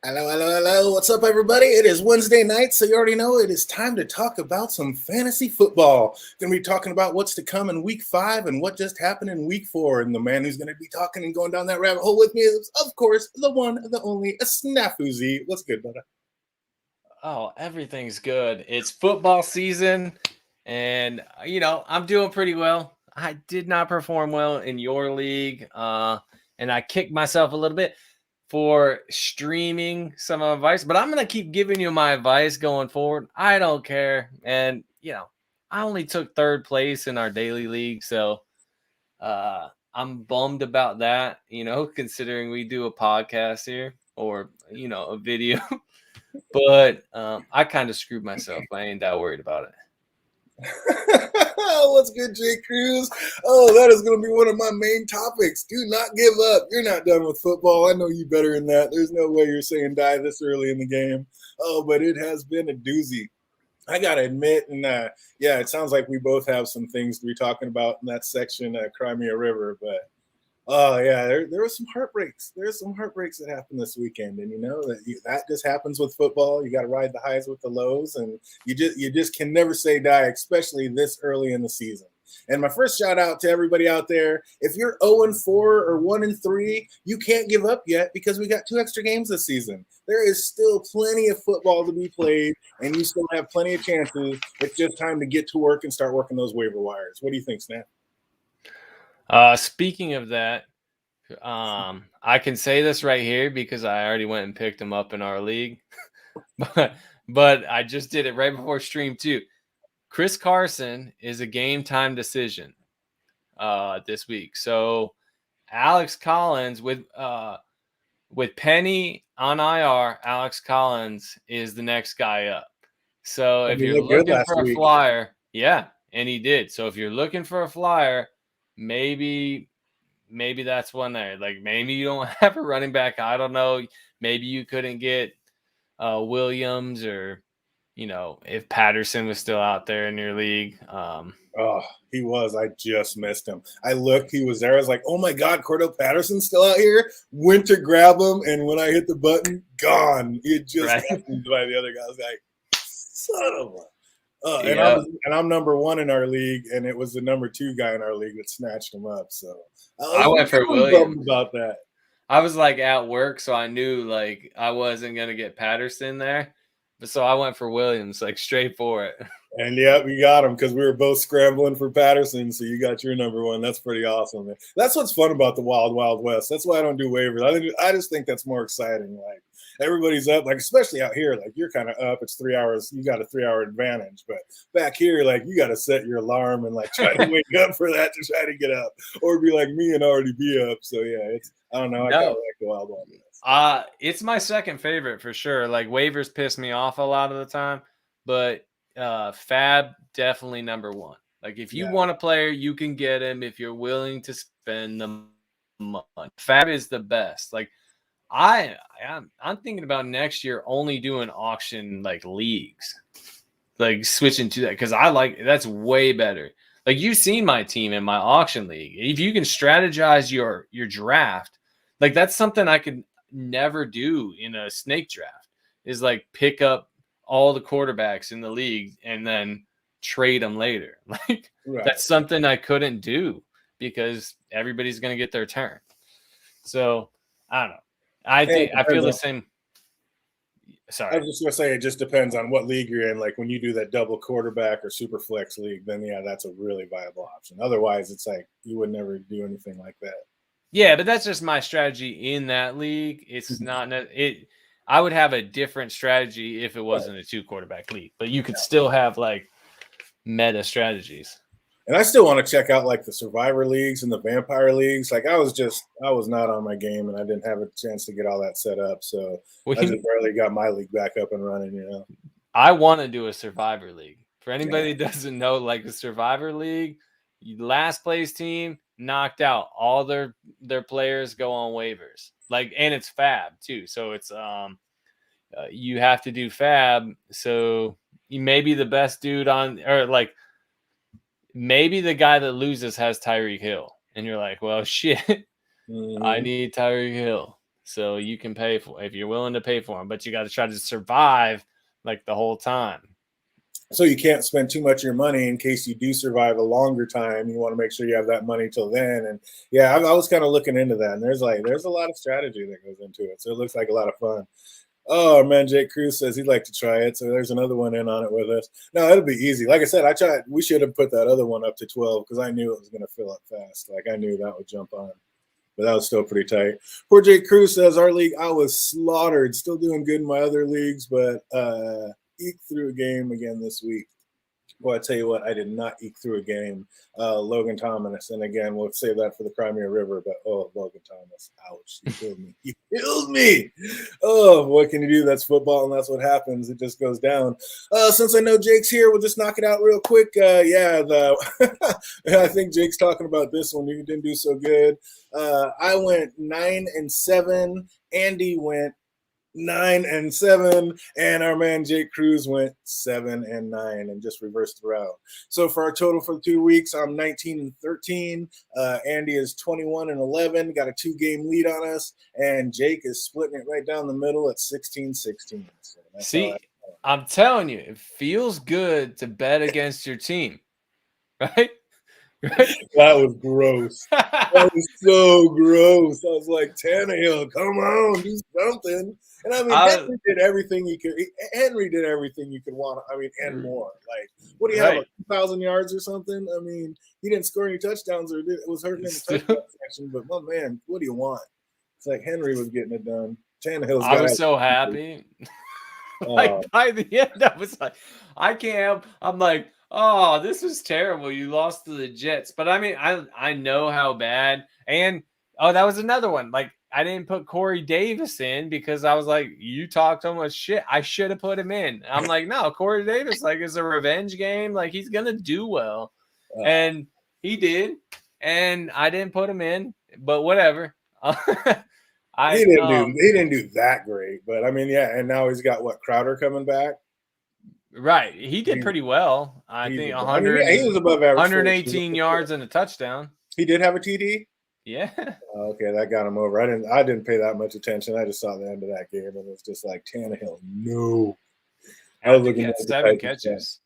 Hello, hello, hello. What's up, everybody? It is Wednesday night, so you already know it is time to talk about some fantasy football. Going to be talking about what's to come in week 5 and what just happened in week 4. And the man who's going to be talking and going down that rabbit hole with me is, of course, the one, the only, a Snafu Z. What's good, brother? Oh, everything's good. It's football season, and I'm doing pretty well. I did not perform well in your league, and I kicked myself a little bit for streaming some advice, but I'm gonna keep giving you my advice going forward. I don't care, and I only took third place in our daily league, so I'm bummed about that. Considering we do a podcast here or a video. But I kind of screwed myself. I ain't that worried about it. What's good, Jay Cruz? Oh, that is going to be one of my main topics. Do not give up. You're not done with football. I know you better than that. There's no way you're saying die this early in the game. Oh, but it has been a doozy. I got to admit, and yeah, it sounds like we both have some things to be talking about in that section, Crimea River, but oh yeah, there were some heartbreaks. There's some heartbreaks that happened this weekend, and that just happens with football. You got to ride the highs with the lows, and you just can never say die, especially this early in the season. And my first shout out to everybody out there: if you're 0-4 or 1-3, you can't give up yet because we got 2 extra games this season. There is still plenty of football to be played, and you still have plenty of chances. It's just time to get to work and start working those waiver wires. What do you think, Snap? Speaking of that, I can say this right here because I already went and picked him up in our league, but I just did it right before stream too. Chris Carson is a game time decision this week. So Alex Collins with Penny on IR, Alex Collins is the next guy up. So if you're looking for a flyer, yeah, and he did. So if you're looking for a flyer, maybe that's one there. Like maybe you don't have a running back. I don't know. Maybe you couldn't get Williams or if Patterson was still out there in your league. Oh, he was. I just missed him. I looked, he was there. I was like, oh my God, Cordell Patterson's still out here. Went to grab him, and when I hit the button, gone. He had just gotten by the other guy. I was like, son of a. And I'm number 1 in our league, and it was the number 2 guy in our league that snatched him up. So I went for Williams. About that. I was like at work, so I knew like I wasn't gonna get Patterson there. But so I went for Williams, like straight for it. And yeah, we got him because we were both scrambling for Patterson. So you got your number 1. That's pretty awesome, man. That's what's fun about the Wild Wild West. That's why I don't do waivers. I just think that's more exciting. Like everybody's up, like especially out here. Like you're kind of up. It's 3 hours. You got a 3-hour advantage. But back here, like you got to set your alarm and like try to wake up for that to try to get up, or be like me and already be up. So yeah, I don't know. I kind of like the Wild Wild West. It's my second favorite for sure. Like waivers piss me off a lot of the time, but Fab definitely number 1. Like if you want a player, you can get him if you're willing to spend the money. Fab is the best. Like I'm thinking about next year only doing auction like leagues, like switching to that because I like that's way better. Like you've seen my team in my auction league. If you can strategize your draft, like that's something I could never do in a snake draft is like pick up all the quarterbacks in the league and then trade them later. Like that's something I couldn't do because everybody's going to get their turn. So I don't know. I feel the same. Sorry. I was just going to say it just depends on what league you're in. Like when you do that double quarterback or super flex league, then yeah, that's a really viable option. Otherwise, it's like you would never do anything like that. Yeah, but that's just my strategy in that league. It's not it. I would have a different strategy if it wasn't a 2-quarterback league, but you could still have like meta strategies. And I still want to check out like the Survivor leagues and the Vampire leagues. Like I was not on my game and I didn't have a chance to get all that set up. So I just barely got my league back up and running, I want to do a Survivor league. For anybody that doesn't know, like a Survivor league, last place team knocked out. All their players go on waivers. Like, and it's Fab too. So it's you have to do Fab. So you may be the best dude on, or like maybe the guy that loses has Tyreek Hill, and you're like, well, shit, I need Tyreek Hill. So you can pay for if you're willing to pay for them, but you got to try to survive like the whole time. So you can't spend too much of your money in case you do survive a longer time. You want to make sure you have that money till then. And yeah, I was kind of looking into that. And there's a lot of strategy that goes into it. So it looks like a lot of fun. Oh man, Jake Cruz says he'd like to try it. So there's another one in on it with us. No, it'll be easy. Like I said, we should have put that other one up to 12 because I knew it was going to fill up fast. Like I knew that would jump on. But that was still pretty tight. Poor Jake Cruz says our league, I was slaughtered. Still doing good in my other leagues, but eked through a game again this week. Well, I tell you what, I did not eke through a game. Logan Thomas, and again, we'll save that for the Crimea River, but Logan Thomas, ouch, he killed me. He killed me. Oh, what can you do? That's football, and that's what happens. It just goes down. Since I know Jake's here, we'll just knock it out real quick. I think Jake's talking about this one. You didn't do so good. I went 9-7. Andy went 9-7, and our man Jake Cruz went 7-9 and just reversed the route. So for our total for the 2 weeks, I'm 19-13. Andy is 21-11, got a 2-game lead on us, and Jake is splitting it right down the middle at 16-16. So see, I'm telling you, it feels good to bet against your team, right? That was gross. That was so gross. I was like, Tannehill, come on, do something. And I mean, Henry did everything you could. Henry did everything you could want. I mean, and more. Like, what do you have? Like 2,000 yards or something? I mean, he didn't score any touchdowns, or it was hurting in the touchdown section. But my man, what do you want? It's like Henry was getting it done. Tannehill's. I was so happy. Like by the end, I was like, I can't help. I'm like, oh, this was terrible. You lost to the Jets. But I mean, I know how bad. And that was another one. Like, I didn't put Corey Davis in because I was like, you talk so much shit. I should have put him in. I'm like, no, Corey Davis, like, it's a revenge game. Like, he's gonna do well. And he did. And I didn't put him in, but whatever. He didn't do that great, but I mean, yeah, and now he's got Crowder coming back. Right. He did pretty well. I think 100, he was above average. 118 yards and a touchdown. He did have a TD? Yeah. Okay, that got him over. I didn't pay that much attention. I just saw the end of that game, and it was just like, Tannehill, no. I think he had 7 catches.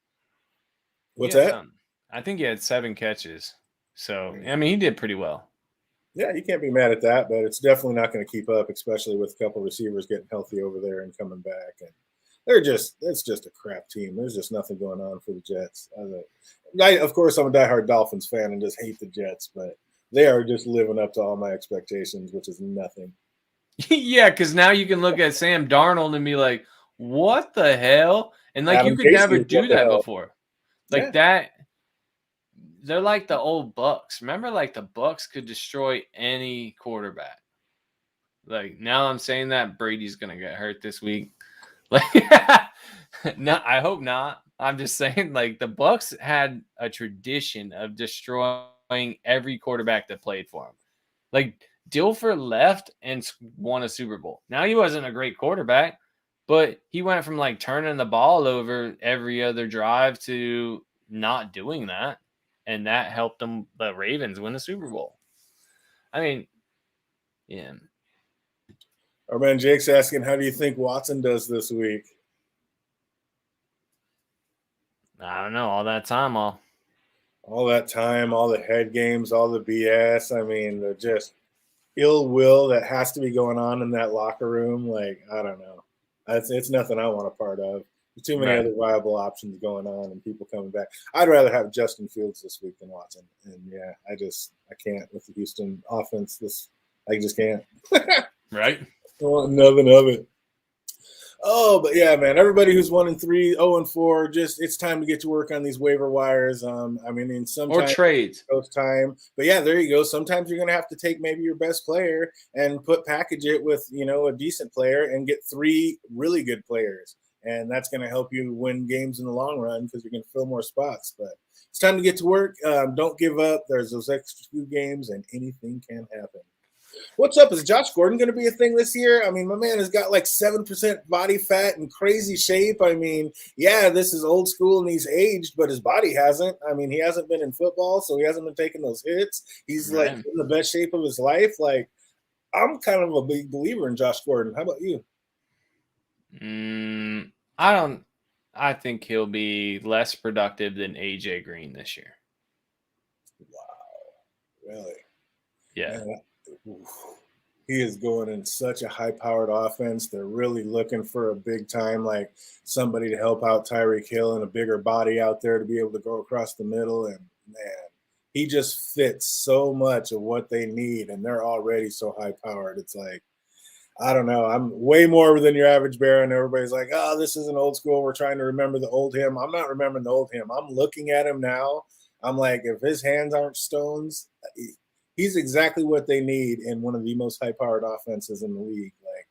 What's that? I think he had 7 catches. So, I mean, he did pretty well. Yeah, you can't be mad at that, but it's definitely not going to keep up, especially with a couple receivers getting healthy over there and coming back. And it's just a crap team. There's just nothing going on for the Jets. Of course, I'm a diehard Dolphins fan and just hate the Jets, but they are just living up to all my expectations, which is nothing. Yeah, because now you can look at Sam Darnold and be like, what the hell? And like, Adam, you could never do that before. Like that. They're like the old Bucks. Remember, like the Bucks could destroy any quarterback. Like now I'm saying that Brady's going to get hurt this week. Like, no, I hope not. I'm just saying, like, the Bucks had a tradition of destroying every quarterback that played for them. Like, Dilfer left and won a Super Bowl. Now, he wasn't a great quarterback, but he went from, like, turning the ball over every other drive to not doing that. And that helped them, the Ravens, win the Super Bowl. I mean, yeah. Our man Jake's asking, how do you think Watson does this week? I don't know. All that time, all the head games, all the BS. I mean, they're just ill will that has to be going on in that locker room. Like, I don't know. It's nothing I want a part of. There's too many other viable options going on and people coming back. I'd rather have Justin Fields this week than Watson. And yeah, I can't with the Houston offense. I just can't. Right. I want nothing of it. Oh, but yeah, man, everybody who's 1-3, 0-4, just it's time to get to work on these waiver wires. I mean, in sometimes or trades. Time. But yeah, there you go. Sometimes you're gonna have to take maybe your best player and package it with, a decent player and get 3 really good players. And that's going to help you win games in the long run because you're going to fill more spots. But it's time to get to work. Don't give up. There's those extra 2 games, and anything can happen. What's up? Is Josh Gordon going to be a thing this year? I mean, my man has got like 7% body fat and crazy shape. I mean, yeah, this is old school and he's aged, but his body hasn't. I mean, he hasn't been in football, so he hasn't been taking those hits. He's like in the best shape of his life. Like, I'm kind of a big believer in Josh Gordon. How about you? I don't. I think he'll be less productive than AJ Green this year. Wow, really? Yeah. Man, he is going in such a high-powered offense. They're really looking for a big time, like somebody to help out Tyreek Hill and a bigger body out there to be able to go across the middle. And man, he just fits so much of what they need, and they're already so high-powered. It's like, I don't know. I'm way more than your average bear, and everybody's like, "Oh, this isn't old school. We're trying to remember the old him." I'm not remembering the old him. I'm looking at him now. I'm like, if his hands aren't stones, he's exactly what they need in one of the most high-powered offenses in the league. Like,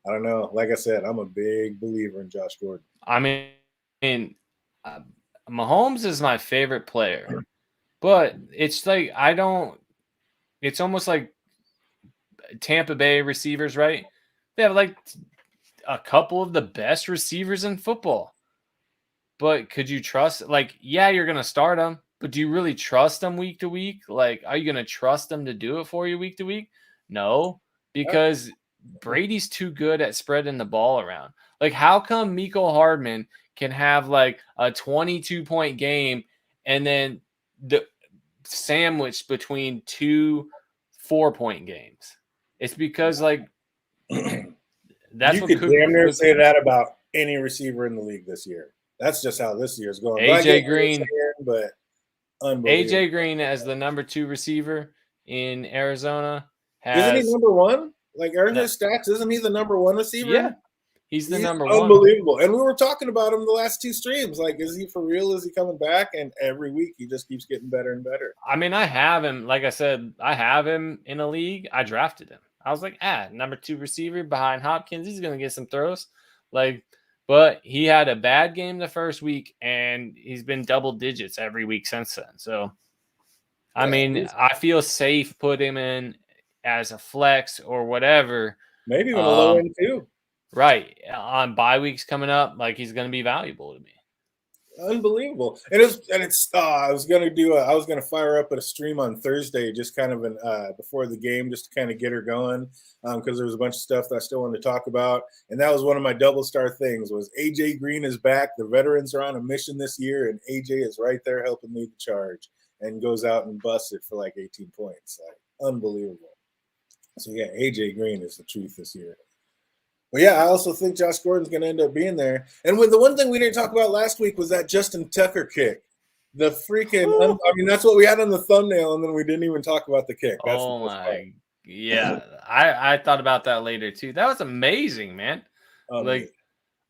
I don't know. Like I said, I'm a big believer in Josh Gordon. I mean, Mahomes is my favorite player, but it's like I don't. It's almost like Tampa Bay receivers, right? They have like a couple of the best receivers in football. But could you trust? Like, yeah, you're gonna start them, but do you really trust them week to week? Like, are you gonna trust them to do it for you week to week? No, because Brady's too good at spreading the ball around. Like, how come Mecole Hardman can have like a 22-point game and then the sandwiched between two 4-point games? It's because like that's You what could damn near say that about any receiver in the league this year. That's just how this year's going. AJ Green, but unbelievable. AJ Green as the number 2 receiver in Arizona Isn't he has number one? Like, are his stats? Isn't he the number 1 receiver? Yeah, he's the number 1. Unbelievable. And we were talking about him the last 2 streams. Like, is he for real? Is he coming back? And every week he just keeps getting better and better. I mean, I have him. Like I said, I have him in a league. I drafted him. I was like, number 2 receiver behind Hopkins. He's gonna get some throws. Like, but he had a bad game the first week, and he's been double digits every week since then. So, I mean, I feel safe put him in as a flex or whatever. Maybe even a low end too. Right. On bye weeks coming up, like he's going to be valuable to me. Unbelievable. And it's I was gonna fire up a stream on Thursday, just kind of before the game, just to kind of get her going, because there was a bunch of stuff that I still wanted to talk about. And that was one of my double star things was AJ Green is back. The veterans are on a mission this year, and AJ is right there helping lead the charge and goes out and busts it for like 18 points. Like, unbelievable. So yeah, AJ Green is the truth this year. But yeah, I also think Josh Gordon's going to end up being there. And the one thing we didn't talk about last week was that Justin Tucker kick. The freaking, I mean, that's what we had on the thumbnail, and then we didn't even talk about the kick. That's yeah. I thought about that later too. That was amazing, man. Like,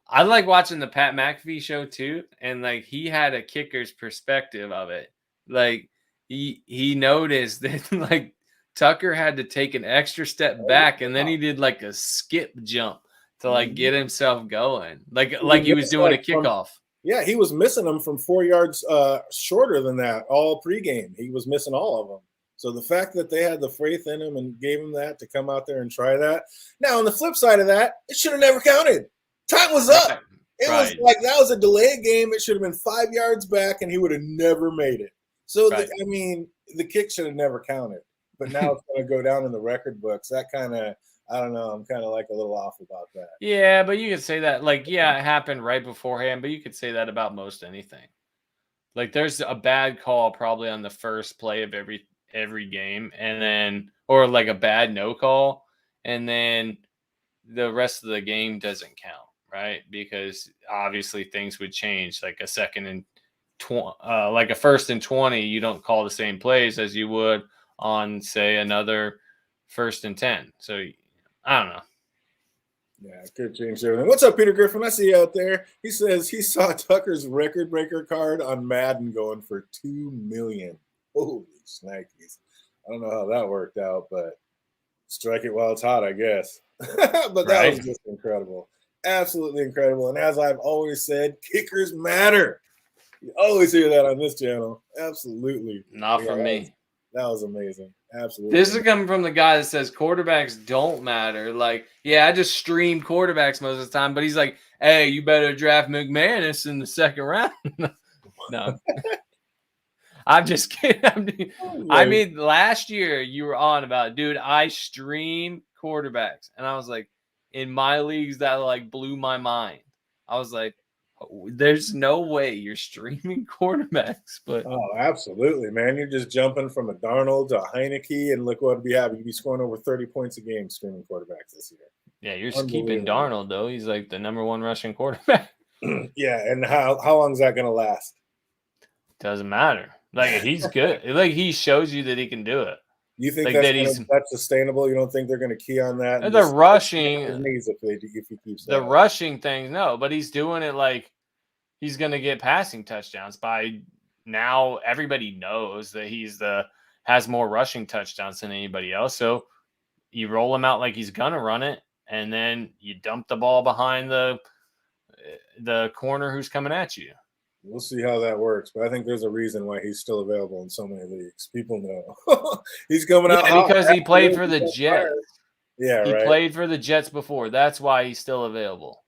I like watching the Pat McAfee show too, and like he had a kicker's perspective of it. Like he noticed that like Tucker had to take an extra step back, and then he did like a skip jump to like get himself going, like he was doing a kickoff. Yeah, he was missing them from 4 yards shorter than that all pregame. He was missing all of them. So the fact that they had the faith in him and gave him that to come out there and try that. Now, on the flip side of that, it should have never counted. Time was up. It was like that was a delayed game. It should have been 5 yards back, and he would have never made it. So, I mean, the kick should have never counted. But now it's going to go down in the record books. That kind of, I don't know. I'm kind of like a little off about that. Yeah, but you could say that, like, yeah, it happened right beforehand, but you could say that about most anything. Like, there's a bad call probably on the first play of every game, and then, or like a bad no call, and then the rest of the game doesn't count, right? Because obviously things would change. Like a second and like a 1st and 20, you don't call the same plays as you would on, say, another 1st and 10. So I don't know. Yeah, it could change everything. What's up, Peter Griffin? I see you out there. He says he saw Tucker's record breaker card on Madden going for $2 million. Holy shnikes. I don't know how that worked out, but strike it while it's hot, I guess. But that was just incredible. Absolutely incredible. And as I've always said, kickers matter. You always hear that on this channel. Absolutely. Not for me. That was amazing. Absolutely. This is coming from the guy that says quarterbacks don't matter. Like, yeah, I just stream quarterbacks most of the time, but he's like, hey, you better draft McManus in the 2nd round. No. I'm just kidding. I mean, last year you were on about, dude, I stream quarterbacks. And I was like, in my leagues, that like blew my mind. I was like, there's no way you're streaming quarterbacks. But oh, absolutely, man. You're just jumping from a Darnold to a Heineke, and look what would be happening. You'd be scoring over 30 points a game streaming quarterbacks this year. yeah, you're keeping Darnold, though. He's like the number one rushing quarterback. Yeah, and how long is that going to last? Doesn't matter. Like, he's good. Like, he shows you that he can do it. You think like that's sustainable? You don't think they're going to key on that? The rushing, if he keeps the rushing thing, no. But he's doing it like he's going to get passing touchdowns. By now, everybody knows that has more rushing touchdowns than anybody else. So you roll him out like he's going to run it, and then you dump the ball behind the corner who's coming at you. We'll see how that works, but I think there's a reason why he's still available in so many leagues. People know he's coming out because he played for the Jets. Yeah, he played for the Jets before. That's why he's still available.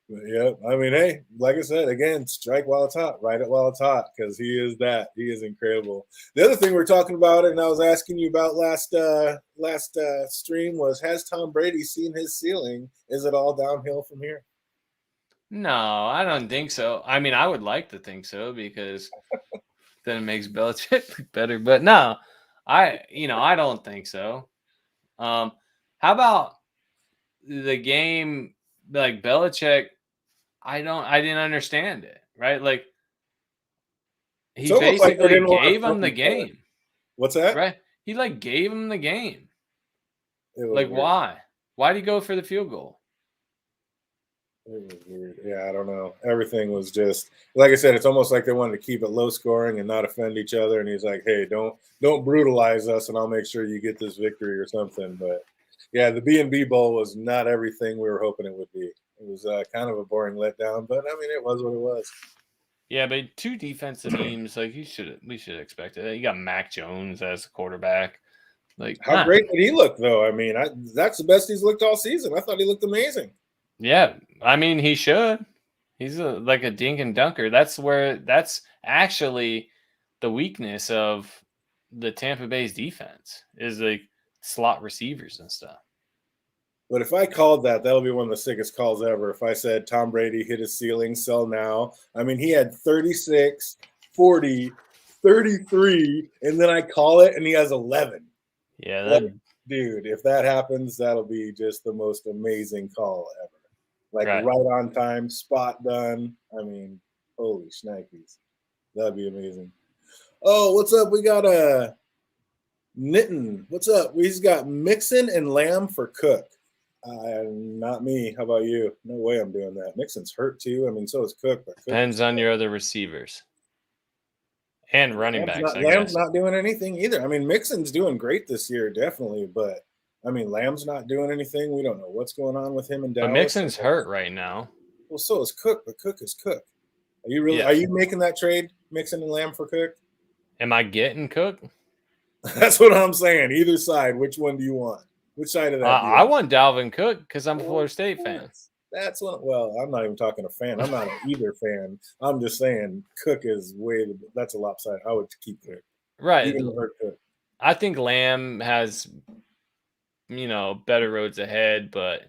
Yeah, I mean, hey, like I said, again, strike while it's hot, ride it while it's hot, because he is that. He is incredible. The other thing we're talking about, and I was asking you about last stream, was, has Tom Brady seen his ceiling? Is it all downhill from here? No, I don't think so. I mean, I would like to think so, because then it makes Belichick look better. But no, I don't think so. How about the game? Like, Belichick, I didn't understand it, right? Like, he basically gave him the game. What's that? Right? He like gave him the game. Like, why? Why'd he go for the field goal? It was weird. Yeah, I don't know. Everything was just, like I said, it's almost like they wanted to keep it low scoring and not offend each other. And he's like, hey, don't brutalize us, and I'll make sure you get this victory or something. But yeah, the B&B Bowl was not everything we were hoping it would be. It was kind of a boring letdown, but I mean, it was what it was. Yeah, but two defensive teams, like, we should expect it. You got Mac Jones as a quarterback. Like, how great did he look, though? I mean, that's the best he's looked all season. I thought he looked amazing. Yeah, I mean, he should. He's like a dink and dunker. That's actually the weakness of the Tampa Bay's defense, is like slot receivers and stuff. But if I called that'll be one of the sickest calls ever. If I said Tom Brady hit his ceiling, sell now. I mean, he had 36, 40, 33, and then I call it, and he has 11. Yeah, dude, if that happens, that'll be just the most amazing call ever. Like, right on time, spot done. I mean, holy shnikes. That'd be amazing. Oh, what's up? We got Nitten. What's up? We've got Mixon and Lamb for Cook. Not me. How about you? No way I'm doing that. Mixon's hurt too. I mean, so is Cook. But depends on your other receivers and running backs. Lamb's not doing anything either. I mean, Mixon's doing great this year, definitely, but I mean, Lamb's not doing anything. We don't know what's going on with him in Dallas. But Mixon's hurt right now. Well, so is Cook, but Cook is Cook. Are you really? Yeah. Are you making that trade, Mixon and Lamb for Cook? Am I getting Cook? That's what I'm saying. Either side. Which one do you want? Which side of that? I want Dalvin Cook because I'm a Florida State fan. That's what. Well, I'm not even talking a fan. I'm not an either fan. I'm just saying Cook is that's a lopsided. I would keep Cook. Right. Even hurt Cook. I think Lamb has, better roads ahead, but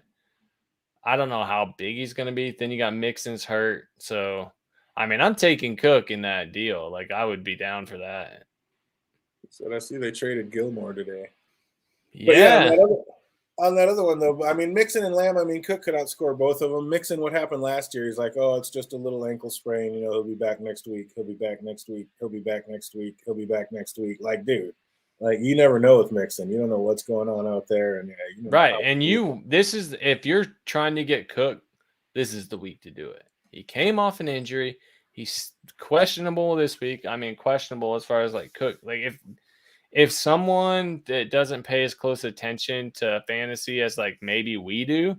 I don't know how big he's going to be. Then you got Mixon's hurt. So, I mean, I'm taking Cook in that deal. Like, I would be down for that. So I see they traded Gilmore today. Yeah. On that other one, though, I mean, Mixon and Lamb, I mean, Cook could outscore both of them. Mixon, what happened last year? He's like, oh, it's just a little ankle sprain. He'll be back next week. He'll be back next week. He'll be back next week. He'll be back next week. Like, dude. Like, you never know with Mixon. You don't know what's going on out there. And right. And if you're trying to get Cook, this is the week to do it. He came off an injury. He's questionable this week. I mean, questionable as far as like Cook. Like, if someone that doesn't pay as close attention to fantasy as like maybe we do,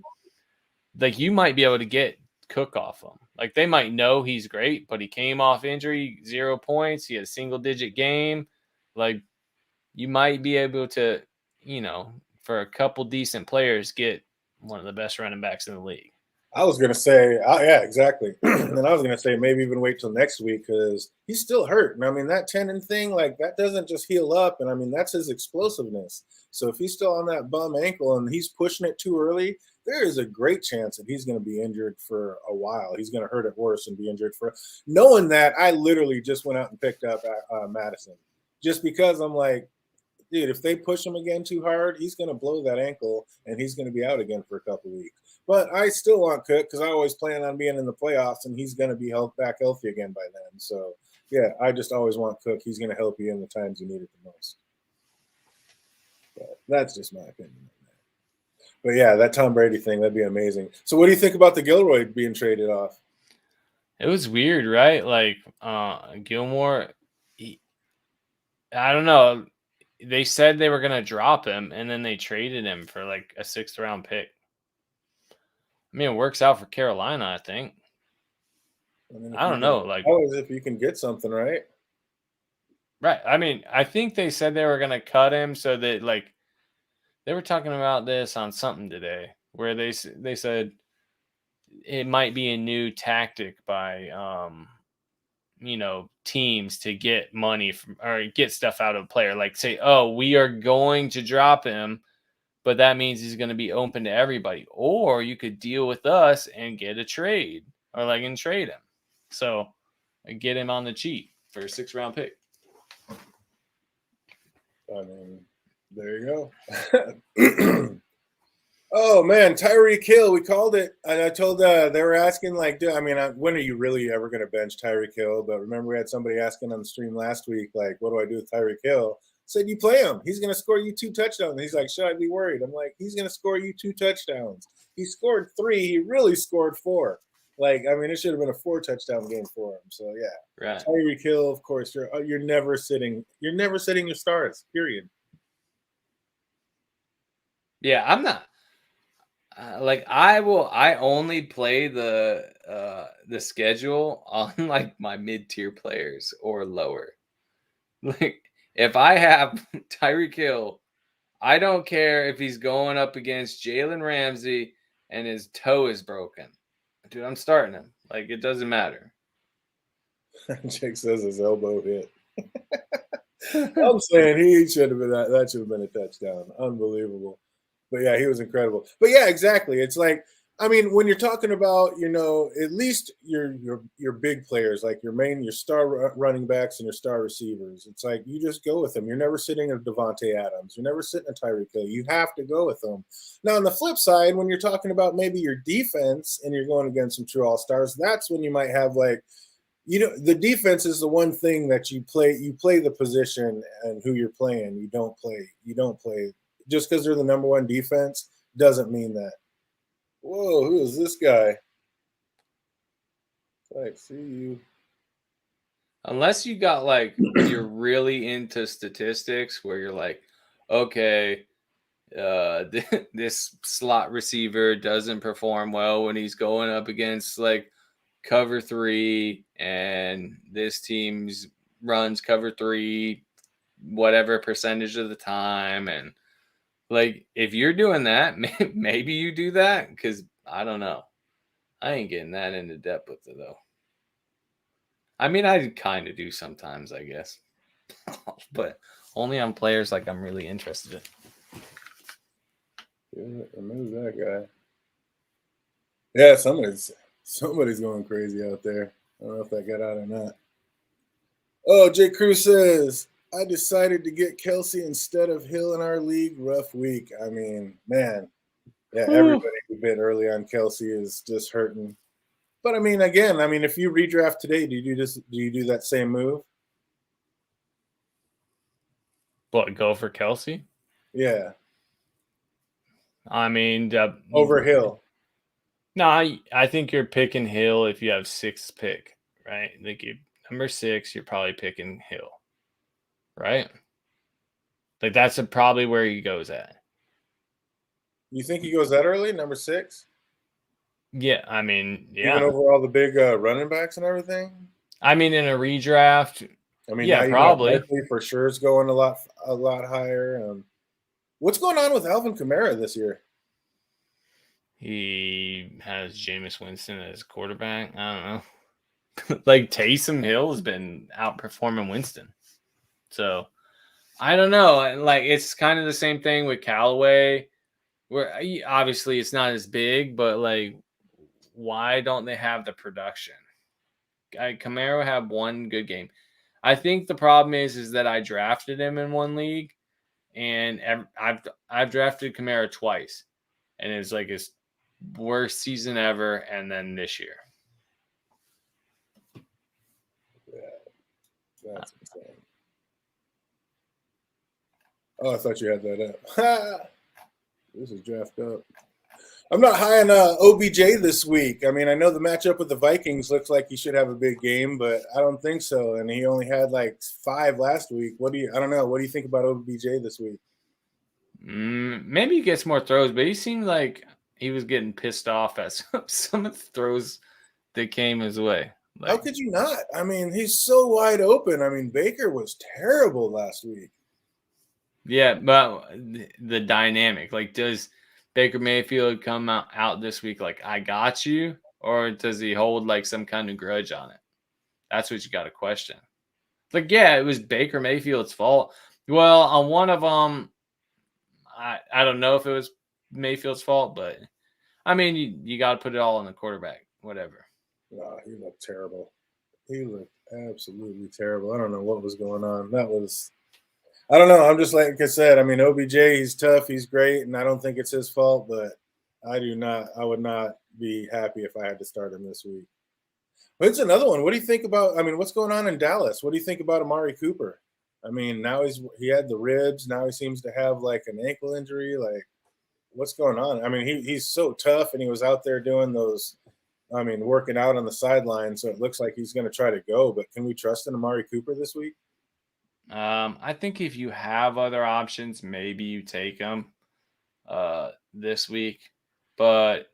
like, you might be able to get Cook off him. Like, they might know he's great, but he came off injury, 0 points. He had a single-digit game. Like, you might be able to, for a couple decent players, get one of the best running backs in the league. I was gonna say, yeah, exactly. And I was gonna say maybe even wait till next week because he's still hurt. And I mean that tendon thing, like that doesn't just heal up. And I mean that's his explosiveness. So if he's still on that bum ankle and he's pushing it too early, there is a great chance that he's going to be injured for a while. He's going to hurt it worse and be injured for. Knowing that, I literally just went out and picked up Madison, just because I'm like, dude, if they push him again too hard, he's going to blow that ankle and he's going to be out again for a couple weeks. But I still want Cook because I always plan on being in the playoffs and he's going to be back healthy again by then. So, yeah, I just always want Cook. He's going to help you in the times you need it the most. But that's just my opinion on that. But, yeah, that Tom Brady thing, that'd be amazing. So what do you think about the Gilroy being traded off? It was weird, right? Like Gilmore, I don't know. They said they were going to drop him, and then they traded him for like a 6th round pick. I mean, it works out for Carolina, I think. I don't know. Like, if you can get something, right? Right. I mean, I think they said they were going to cut him so that, like, they were talking about this on something today where they said it might be a new tactic by, teams to get money from or get stuff out of a player. Like, say, oh, we are going to drop him, but that means he's going to be open to everybody. Or you could deal with us and get a trade and trade him. So get him on the cheap for a 6th round pick. I mean, there you go. Oh man, Tyreek Hill, we called it. And I told they were asking like, when are you really ever going to bench Tyreek Hill? But remember, we had somebody asking on the stream last week, like, what do I do with Tyreek Hill? I said, you play him. He's going to score you 2 touchdowns. And he's like, should I be worried? I'm like, he's going to score you 2 touchdowns. He scored 3. He really scored 4. Like, I mean, it should have been a 4-touchdown game for him. So yeah, right. Tyreek Hill, of course, you're never sitting. You're never sitting your stars. Period. Yeah, I'm not. I only play the schedule on like my mid-tier players or lower. Like if I have Tyreek Hill, I don't care if he's going up against Jalen Ramsey and his toe is broken. Dude, I'm starting him. Like it doesn't matter. Jake says his elbow hit. I'm saying he should have been that should have been a touchdown. Unbelievable. But yeah, he was incredible. But yeah, exactly. It's like, I mean, when you're talking about, at least your big players, like your star running backs and your star receivers, it's like you just go with them. You're never sitting at Javonte Adams. You're never sitting at Tyreek Hill. You have to go with them. Now, on the flip side, when you're talking about maybe your defense and you're going against some true all-stars, that's when you might have like, the defense is the one thing that you play the position and who you're playing. You don't play. Just because they're the number 1 defense doesn't mean that. Whoa, who is this guy? Like, see you. Unless you got like you're really into statistics where you're like, okay, this slot receiver doesn't perform well when he's going up against like cover 3 and this team's runs cover 3 whatever percentage of the time, and like if you're doing that, maybe you do that, because I don't know, I ain't getting that into depth with it though. I mean, I kind of do sometimes, I guess, but only on players like I'm really interested in. Who's that guy? Yeah, somebody's going crazy out there. I don't know if that got out or not. Oh, Jay Cruz says, I decided to get Kelsey instead of Hill in our league. Rough week. I mean, man, yeah, everybody who bid early on Kelsey is just hurting. But I mean, again, if you redraft today, do you do that same move? What, go for Kelsey? Yeah. I mean, over Hill. No, I think you're picking Hill if you have 6th pick, right? Like you number 6, you're probably picking Hill, right? Like that's probably where he goes at. You think he goes that early, number 6? Yeah, I mean, yeah. Even over all the big running backs and everything? I mean, in a redraft, I mean, yeah, probably. For sure is going a lot higher. What's going on with Alvin Kamara this year? He has Jameis Winston as quarterback. I don't know. Like Taysom Hill has been outperforming Winston. So I don't know. And like it's kind of the same thing with Callaway, where obviously it's not as big, but like why don't they have the production? Kamara had one good game. I think the problem is that I drafted him in one league, and I've drafted Kamara twice, and it's like his worst season ever, and then this year. Yeah, that's insane. Oh, I thought you had that up. This is draft up. I'm not high on OBJ this week. I mean, I know the matchup with the Vikings looks like he should have a big game, but I don't think so. And he only had like 5 last week. I don't know. What do you think about OBJ this week? Maybe he gets more throws, but he seemed like he was getting pissed off at some of the throws that came his way. Like, how could you not? I mean, he's so wide open. I mean, Baker was terrible last week. Yeah, but the dynamic, like, does Baker Mayfield come out this week like, I got you? Or does he hold like some kind of grudge on it? That's what you got to question. Like, yeah, it was Baker Mayfield's fault. Well, on one of them, I don't know if it was Mayfield's fault, but I mean, you got to put it all on the quarterback, whatever. Oh, he looked terrible. He looked absolutely terrible. I don't know what was going on. I don't know. I'm just like I said. I mean, OBJ, he's tough. He's great. And I don't think it's his fault, but I would not be happy if I had to start him this week. But it's another one. What do you think about, I mean, what's going on in Dallas? What do you think about Amari Cooper? I mean, now he had the ribs. Now he seems to have like an ankle injury. Like, what's going on? I mean, he's so tough, and he was out there doing those, I mean, working out on the sideline. So it looks like he's going to try to go. But can we trust in Amari Cooper this week? I think if you have other options, maybe you take them this week. But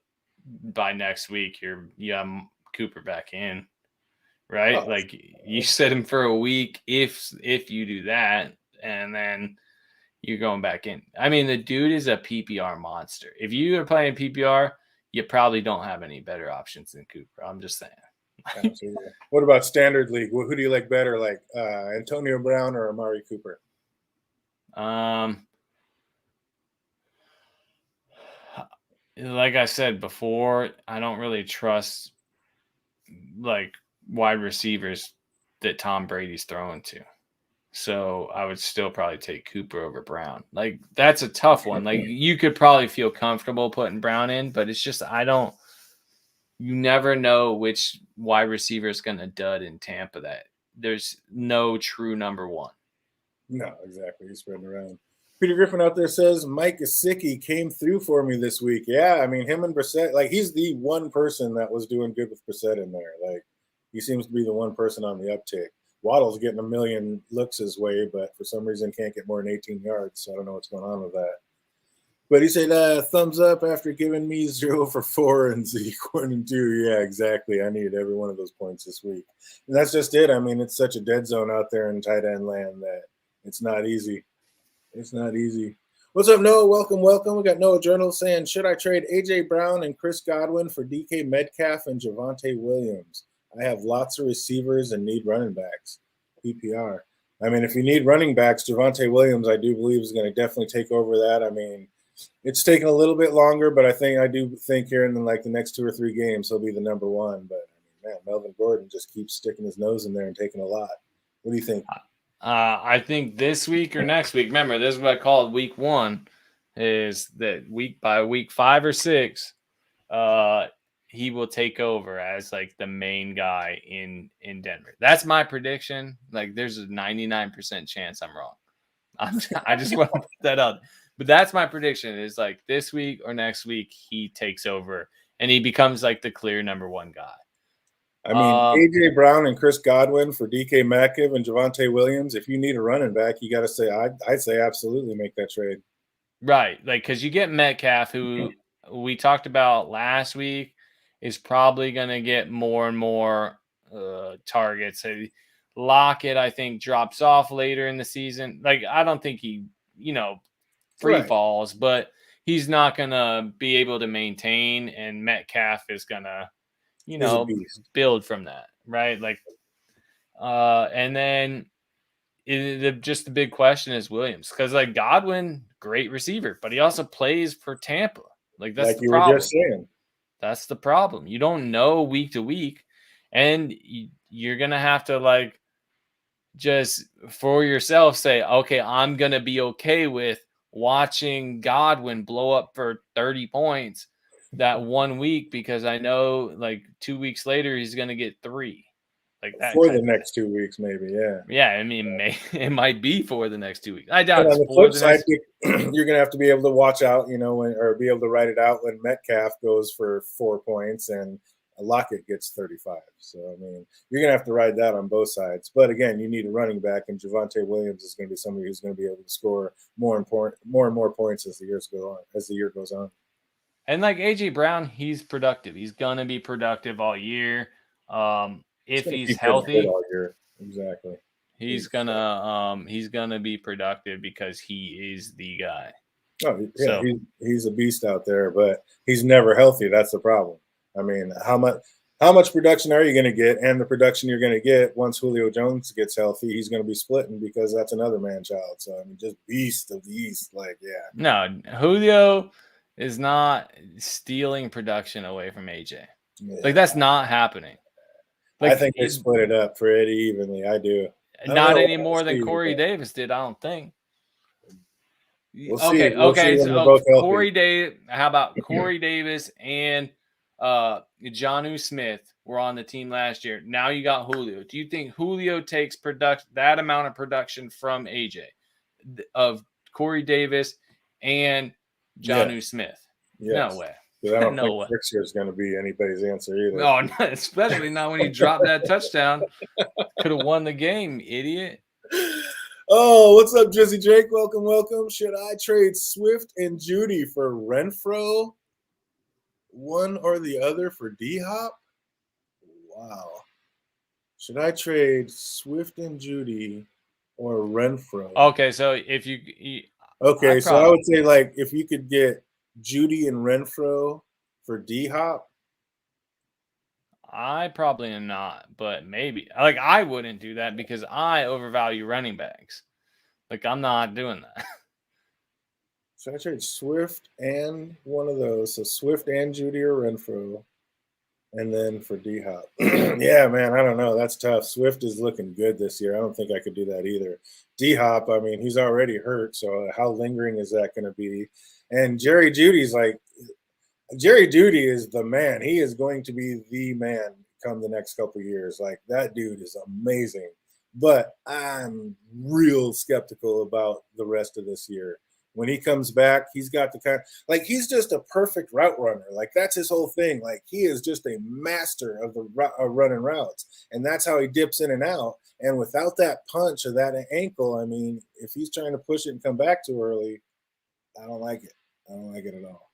by next week, you have Cooper back in, right? Oh, like you set him for a week if you do that, and then you're going back in. I mean, the dude is a PPR monster. If you are playing PPR, you probably don't have any better options than Cooper. I'm just saying. Absolutely. What about standard league? Who do you like better, like Antonio Brown or Amari Cooper? Like I said before, I don't really trust like wide receivers that Tom Brady's throwing to. So I would still probably take Cooper over Brown. Like that's a tough one. Like you could probably feel comfortable putting Brown in, but it's just you never know which wide receiver is going to dud in Tampa. That there's no true number one. No, exactly. He's spreading around. Peter Griffin out there says Mike Gesicki came through for me this week. Yeah, I mean him and Brissett. Like he's the one person that was doing good with Brissett in there. Like he seems to be the one person on the uptick. Waddle's getting a million looks his way, but for some reason can't get more than 18 yards. So I don't know what's going on with that. But he said, thumbs up after giving me 0 for 4 and Zeke 1 and 2. Yeah, exactly. I needed every one of those points this week. And that's just it. I mean, it's such a dead zone out there in tight end land that it's not easy. It's not easy. What's up, Noah? Welcome. We got Noah Journal saying, should I trade A.J. Brown and Chris Godwin for DK Metcalf and Javonte Williams? I have lots of receivers and need running backs. PPR. I mean, if you need running backs, Javonte Williams, I do believe, is going to definitely take over that. I mean, it's taken a little bit longer, but I do think here in the next 2 or 3 games, he'll be the number one. But I mean, man, Melvin Gordon just keeps sticking his nose in there and taking a lot. What do you think? I think this week or next week, remember, this is what I call week 1, is that by week 5 or 6, he will take over as like the main guy in Denver. That's my prediction. Like there's a 99% chance I'm wrong. I just want to put that out. But that's my prediction is like this week or next week, he takes over and he becomes like the clear number one guy. I mean, A.J. Brown and Chris Godwin for DK Metcalf and Javonte Williams. If you need a running back, you got to say, I'd say absolutely make that trade. Right. Like, because you get Metcalf, who we talked about last week, is probably going to get more and more targets. Lockett, I think, drops off later in the season. Like, I don't think he, free falls, but he's not gonna be able to maintain, and Metcalf is gonna, He's a beast. build from that, right? Like, and then just the big question is Williams, because like Godwin, great receiver, but he also plays for Tampa. Like that's Like the you were problem. just saying. That's the problem. You don't know week to week, and you're gonna have to like just for yourself say, okay, I'm gonna be okay with watching Godwin blow up for 30 points that 1 week because I know like 2 weeks later he's gonna get 3. Like that For type the of next thing. 2 weeks, maybe, yeah. Yeah, I mean, it might be for the next 2 weeks. I doubt And it's on the for flip the side, next. you're going to have to be able to watch out, or be able to write it out when Metcalf goes for 4 points and Lockett gets 35. So, I mean, you're going to have to ride that on both sides. But again, you need a running back, and Javonte Williams is going to be somebody who's going to be able to score more and more points as the year goes on. And like AJ Brown, he's productive. He's gonna be productive all year. If he's Keep getting hit healthy, all year. Exactly. he's gonna be productive because he is the guy. Oh, yeah, So he's a beast out there, but he's never healthy. That's the problem. I mean, how much production are you going to get? And the production you're going to get once Julio Jones gets healthy, he's going to be splitting because that's another man child. So I mean, just beast of the East, like yeah. no, Julio is not stealing production away from AJ. Yeah. Like that's not happening. Like I think they split it up pretty evenly. I do. Not any more than Corey Davis did, I don't think. We'll see. We'll see when they're So both healthy. Corey Davis. How about Corey Davis and Jonnu Smith were on the team last year? Now you got Julio. Do you think Julio takes that amount of production from AJ of Corey Davis and Jonnu Smith? Yes. No way. I don't think next year is going to be anybody's answer either. Oh, no, especially not when he dropped that touchdown. Could have won the game, idiot. Oh, what's up, Drizzy Drake? Welcome. Should I trade Swift and Judy for Renfro? One or the other for D-Hop? Wow. Should I trade Swift and Judy or Renfro? Okay, so if you so I would say like if you could get Judy and Renfro for D-Hop. I probably am not, but maybe. Like I wouldn't do that because I overvalue running backs. Like I'm not doing that. So I trade Swift and one of those. So Swift and Judy or Renfro. And then for D-Hop. Yeah, man, I don't know. That's tough. Swift is looking good this year. I don't think I could do that either. D-Hop, I mean, he's already hurt. So how lingering is that going to be? And Jerry Jeudy is the man. He is going to be the man come the next couple of years. Like that dude is amazing. But I'm real skeptical about the rest of this year. When he comes back, he's got the he's just a perfect route runner. Like that's his whole thing. Like he is just a master of running routes, and that's how he dips in and out. And without that punch or that ankle, I mean, if he's trying to push it and come back too early, I don't like it. I don't like it at all.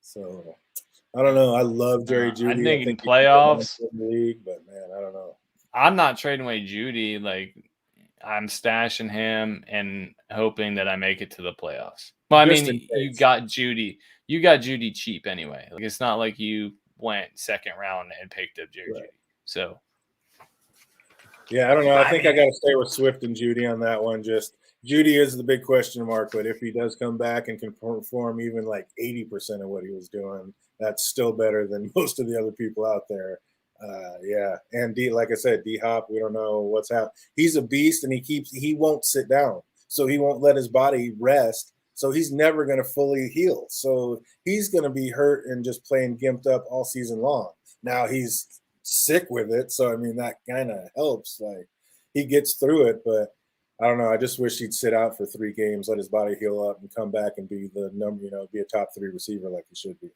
So I don't know. I love Jerry Jeudy. I think in playoffs, in the league, but man, I don't know. I'm not trading away Jeudy. Like I'm stashing him and hoping that I make it to the playoffs. Well, I mean, you got Jeudy cheap anyway. Like it's not like you went second round and picked up Jerry Jeudy. So yeah, I don't know. I think I got to stay with Swift and Jeudy on that one. Just Jeudy is the big question mark, but if he does come back and can perform even like 80% of what he was doing, that's still better than most of the other people out there. Yeah, and like I said, D-Hop, we don't know what's happening. He's a beast, and he won't sit down, so he won't let his body rest. So he's never going to fully heal. So he's going to be hurt and just playing gimped up all season long. Now he's sick with it, so I mean that kind of helps. Like he gets through it, but I don't know. I just wish he'd sit out for 3 games, let his body heal up, and come back and be the number, be a top 3 receiver like he should be.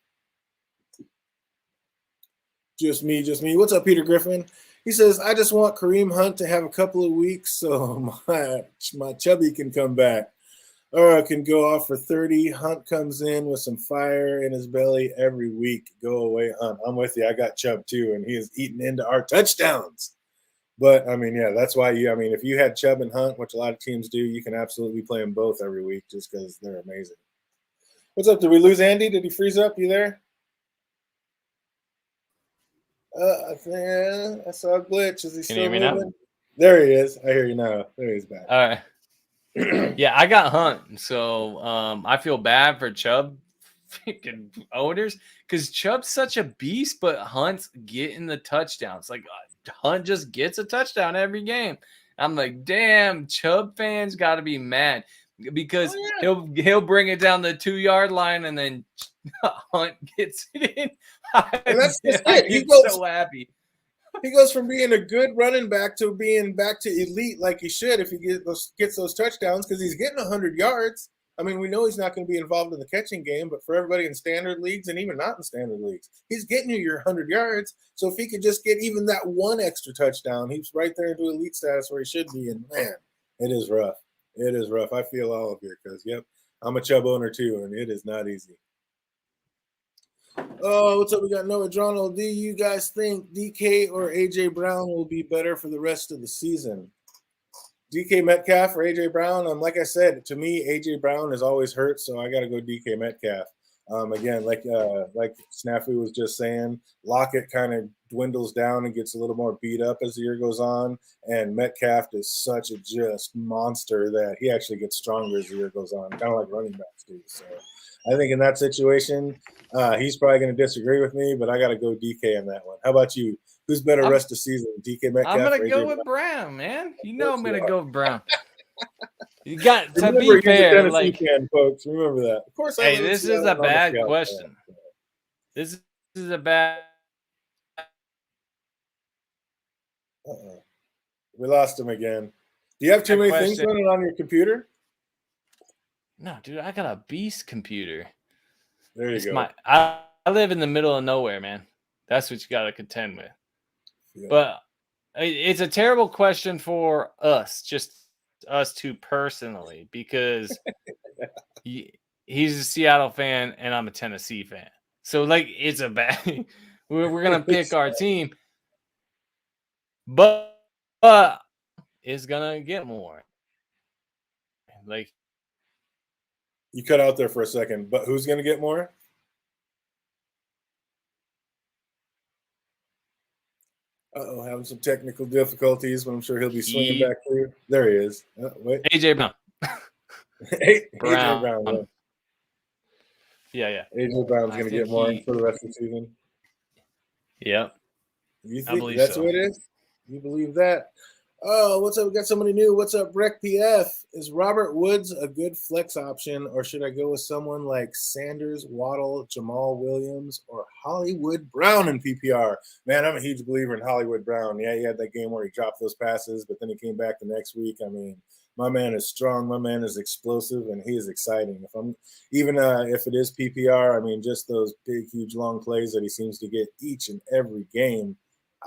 Just me. What's up, Peter Griffin? He says, I just want Kareem Hunt to have a couple of weeks so my chubby can come back. Or I can go off for 30. Hunt comes in with some fire in his belly every week. Go away, Hunt. I'm with you. I got Chubb too, and he is eating into our touchdowns. But, I mean, yeah, that's why if you had Chubb and Hunt, which a lot of teams do, you can absolutely play them both every week just because they're amazing. What's up? Did we lose Andy? Did he freeze up? You there? I saw a glitch. Is he Can you still hear me now? moving? There he is. I hear you now. There he's back. All right. Yeah, I got Hunt, so I feel bad for Chubb freaking owners because Chubb's such a beast, but Hunt's getting the touchdowns. Like Hunt just gets a touchdown every game. I'm like, damn, Chubb fans got to be mad because he'll bring it down the 2-yard line and then Hunt gets it in. And that's just I it. get so happy. He goes from being a good running back to being back to elite like he should if he gets those touchdowns because he's getting 100 yards. I mean, we know he's not going to be involved in the catching game, but for everybody in standard leagues and even not in standard leagues, he's getting you your 100 yards. So if he could just get even that one extra touchdown, he's right there into elite status where he should be. And man, it is rough. It is rough. I feel all of you because, yep, I'm a Chubb owner too, and it is not easy. Oh, what's up? We got Noah Donald. Do you guys think DK or AJ Brown will be better for the rest of the season? DK Metcalf or AJ Brown? Like I said, to me, AJ Brown is always hurt, so I got to go DK Metcalf. Again, like Snafu was just saying, Lockett kind of dwindles down and gets a little more beat up as the year goes on, and Metcalf is such a just monster that he actually gets stronger as the year goes on, kind of like running backs do. So I think in that situation, he's probably going to disagree with me, but I got to go DK in that one. How about you? Who's better rest of the season, DK Metcalf? I'm going to go with Brown, man. You know I'm going to go with Brown. You got to be fair, like fan, folks. Remember that. Of course, hey, this is a bad question. This is a bad. We lost him again. Do you have too many things running on your computer? No, dude, I got a beast computer. There you go. I live in the middle of nowhere, man. That's what you got to contend with. Yeah. But it's a terrible question for us, just us two personally, because he's a Seattle fan and I'm a Tennessee fan. So, like, it's a bad – we're going to pick our team. But it's going to get more. Like – You cut out there for a second, but who's going to get more? Uh-oh, having some technical difficulties, but I'm sure he'll be swinging back through. There he is. Wait. AJ Brown. AJ Brown. Yeah. AJ Brown's going to get more for the rest of the season. Yep. You think that's what it is? You believe that? Oh, what's up? We got somebody new. What's up, Breck PF? Is Robert Woods a good flex option, or should I go with someone like Sanders, Waddle, Jamal Williams, or Hollywood Brown in PPR? Man, I'm a huge believer in Hollywood Brown. Yeah, he had that game where he dropped those passes, but then he came back the next week. I mean, my man is strong. My man is explosive, and he is exciting. If it is PPR, I mean, just those big, huge, long plays that he seems to get each and every game,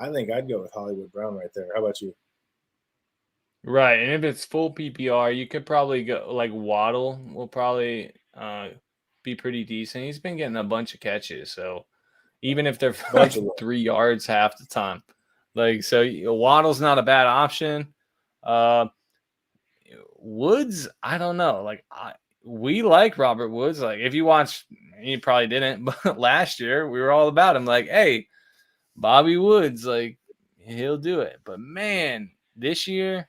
I think I'd go with Hollywood Brown right there. How about you? Right, and if it's full PPR, you could probably go like Waddle will probably be pretty decent. He's been getting a bunch of catches, so even if they're like 3 yards half the time, like so, Waddle's not a bad option. Woods, I don't know. Like we like Robert Woods. Like if you watched, you probably didn't, but last year we were all about him. Like, hey, Bobby Woods, like he'll do it. But man, this year.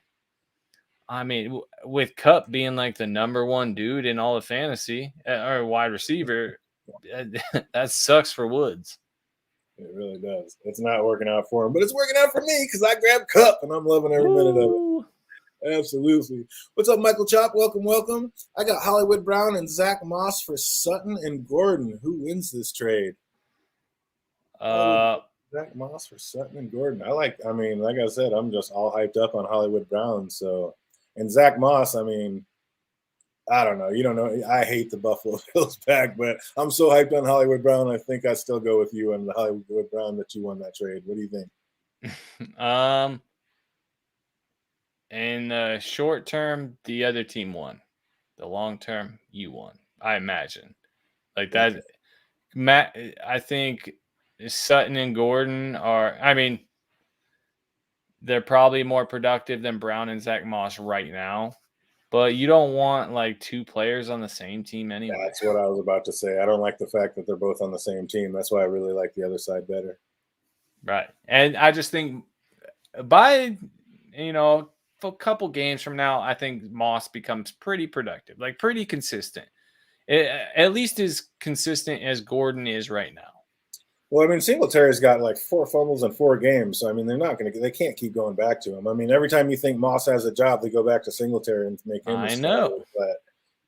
I mean, with Kupp being like the number one dude in all of fantasy or wide receiver, that sucks for Woods. It really does. It's not working out for him, but it's working out for me because I grabbed Kupp and I'm loving every minute of it. Absolutely. What's up, Michael Chop? Welcome. I got Hollywood Brown and Zach Moss for Sutton and Gordon. Who wins this trade? Zach Moss for Sutton and Gordon. Like I said, I'm just all hyped up on Hollywood Brown, so. And Zach Moss, I mean, I don't know. You don't know. I hate the Buffalo Bills back, but I'm so hyped on Hollywood Brown. I think I still go with you on the Hollywood Brown that you won that trade. What do you think? In the short term, the other team won. The long term, you won. I imagine. Like that. Matt, I think Sutton and Gordon are. I mean. They're probably more productive than Brown and Zach Moss right now. but you don't want like two players on the same team anyway. That's what I was about to say. I don't like the fact that they're both on the same team. That's why I really like the other side better. Right. And I just think by, a couple games from now, I think Moss becomes pretty productive, like pretty consistent. At least as consistent as Gordon is right now. Well, I mean, Singletary's got like 4 fumbles in 4 games, so I mean, they can't keep going back to him. I mean, every time you think Moss has a job, they go back to Singletary and make him. I know, but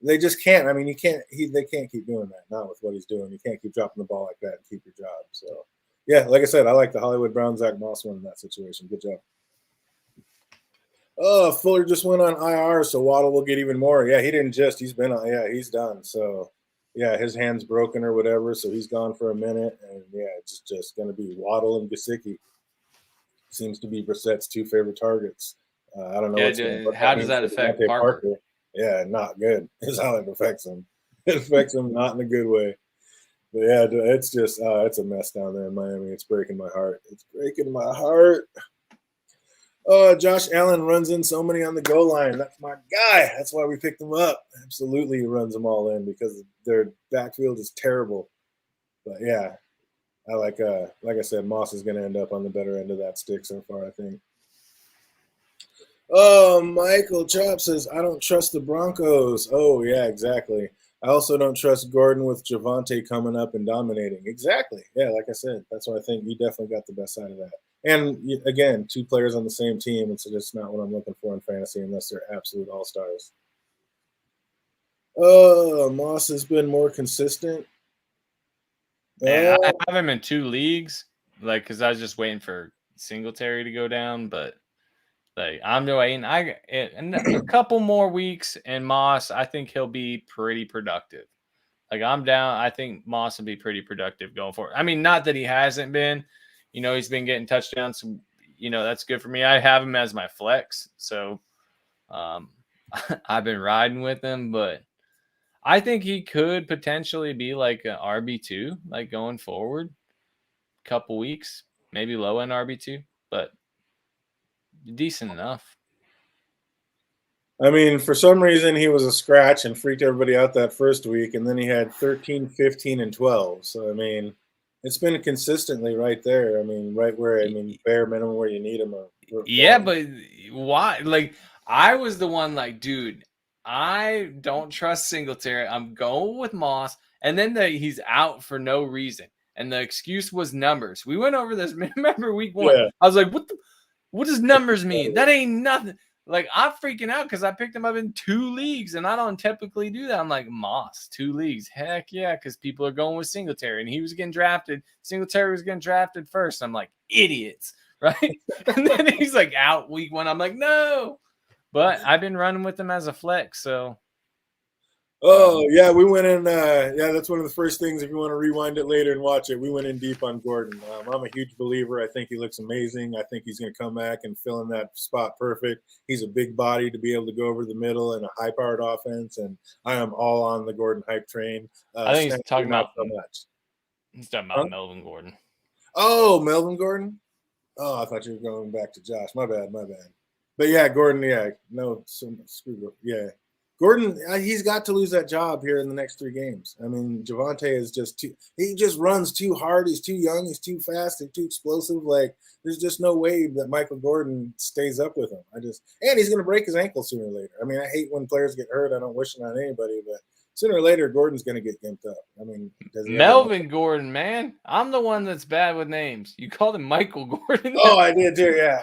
they just can't. I mean, they can't keep doing that. Not with what he's doing. You can't keep dropping the ball like that and keep your job. So, yeah, like I said, I like the Hollywood Brown Zach Moss one in that situation. Good job. Oh, Fuller just went on IR, so Waddle will get even more. Yeah, he didn't just. He's been on. Yeah, he's done. So. Yeah, his hand's broken or whatever, so he's gone for a minute. And, yeah, it's just going to be Waddle and Gesicki. Seems to be Brissett's 2 favorite targets. I don't know. How does that affect Parker? Yeah, not good is how it affects him. It affects him not in a good way. But, yeah, it's just it's a mess down there in Miami. It's breaking my heart. It's breaking my heart. Josh Allen runs in so many on the goal line. That's my guy. That's why we picked him up. Absolutely, he runs them all in because their backfield is terrible. But yeah, I like I said, Moss is going to end up on the better end of that stick so far, I think. Oh, Michael Chop says, I don't trust the Broncos. Oh, yeah, exactly. I also don't trust Gordon with Javonte coming up and dominating. Exactly. Yeah, like I said, that's why I think you definitely got the best side of that. And again, 2 players on the same team. It's just not what I'm looking for in fantasy unless they're absolute all-stars. Moss has been more consistent. I have him in 2 leagues, like because I was just waiting for Singletary to go down, but like I'm waiting. In a couple more weeks, and Moss, I think he'll be pretty productive. Like I'm down. I think Moss will be pretty productive going forward. I mean, not that he hasn't been. He's been getting touchdowns. So, that's good for me. I have him as my flex. So I've been riding with him, but I think he could potentially be like an RB2, like going forward. Couple weeks, maybe low end RB2, but decent enough. I mean, for some reason, he was a scratch and freaked everybody out that first week, and then he had 13, 15, and 12. So, I mean, it's been consistently right there. I mean, right where, bare minimum where you need him. Yeah, but why? Like, I was the one like, dude, I don't trust Singletary. I'm going with Moss. And then he's out for no reason. And the excuse was numbers. We went over this. Remember week 1? Yeah. I was like, what does numbers mean? That ain't nothing. Like, I'm freaking out because I picked him up in 2 leagues, and I don't typically do that. I'm like, Moss, 2 leagues. Heck yeah, because people are going with Singletary, and he was getting drafted. Singletary was getting drafted first. I'm like, idiots, right? And then he's like out week 1. I'm like, no. But I've been running with him as a flex, so. Oh, yeah, we went in. That's one of the first things if you want to rewind it later and watch it. We went in deep on Gordon. I'm a huge believer. I think he looks amazing. I think he's going to come back and fill in that spot perfect. He's a big body to be able to go over the middle in a high-powered offense, and I am all on the Gordon hype train. I think he's talking about so much. He's talking about Melvin Gordon. Oh, Melvin Gordon? Oh, I thought you were going back to Josh. My bad. But, yeah, Gordon, yeah. No, screw it. Yeah. Gordon, he's got to lose that job here in the next 3 games. I mean, Javonte is he just runs too hard. He's too young. He's too fast. He's too explosive. Like, there's just no way that Michael Gordon stays up with him. And he's going to break his ankle sooner or later. I mean, I hate when players get hurt. I don't wish it on anybody, but sooner or later, Gordon's going to get gimped up. I mean, Melvin Gordon, man. I'm the one that's bad with names. You called him Michael Gordon. Oh, I did too, yeah.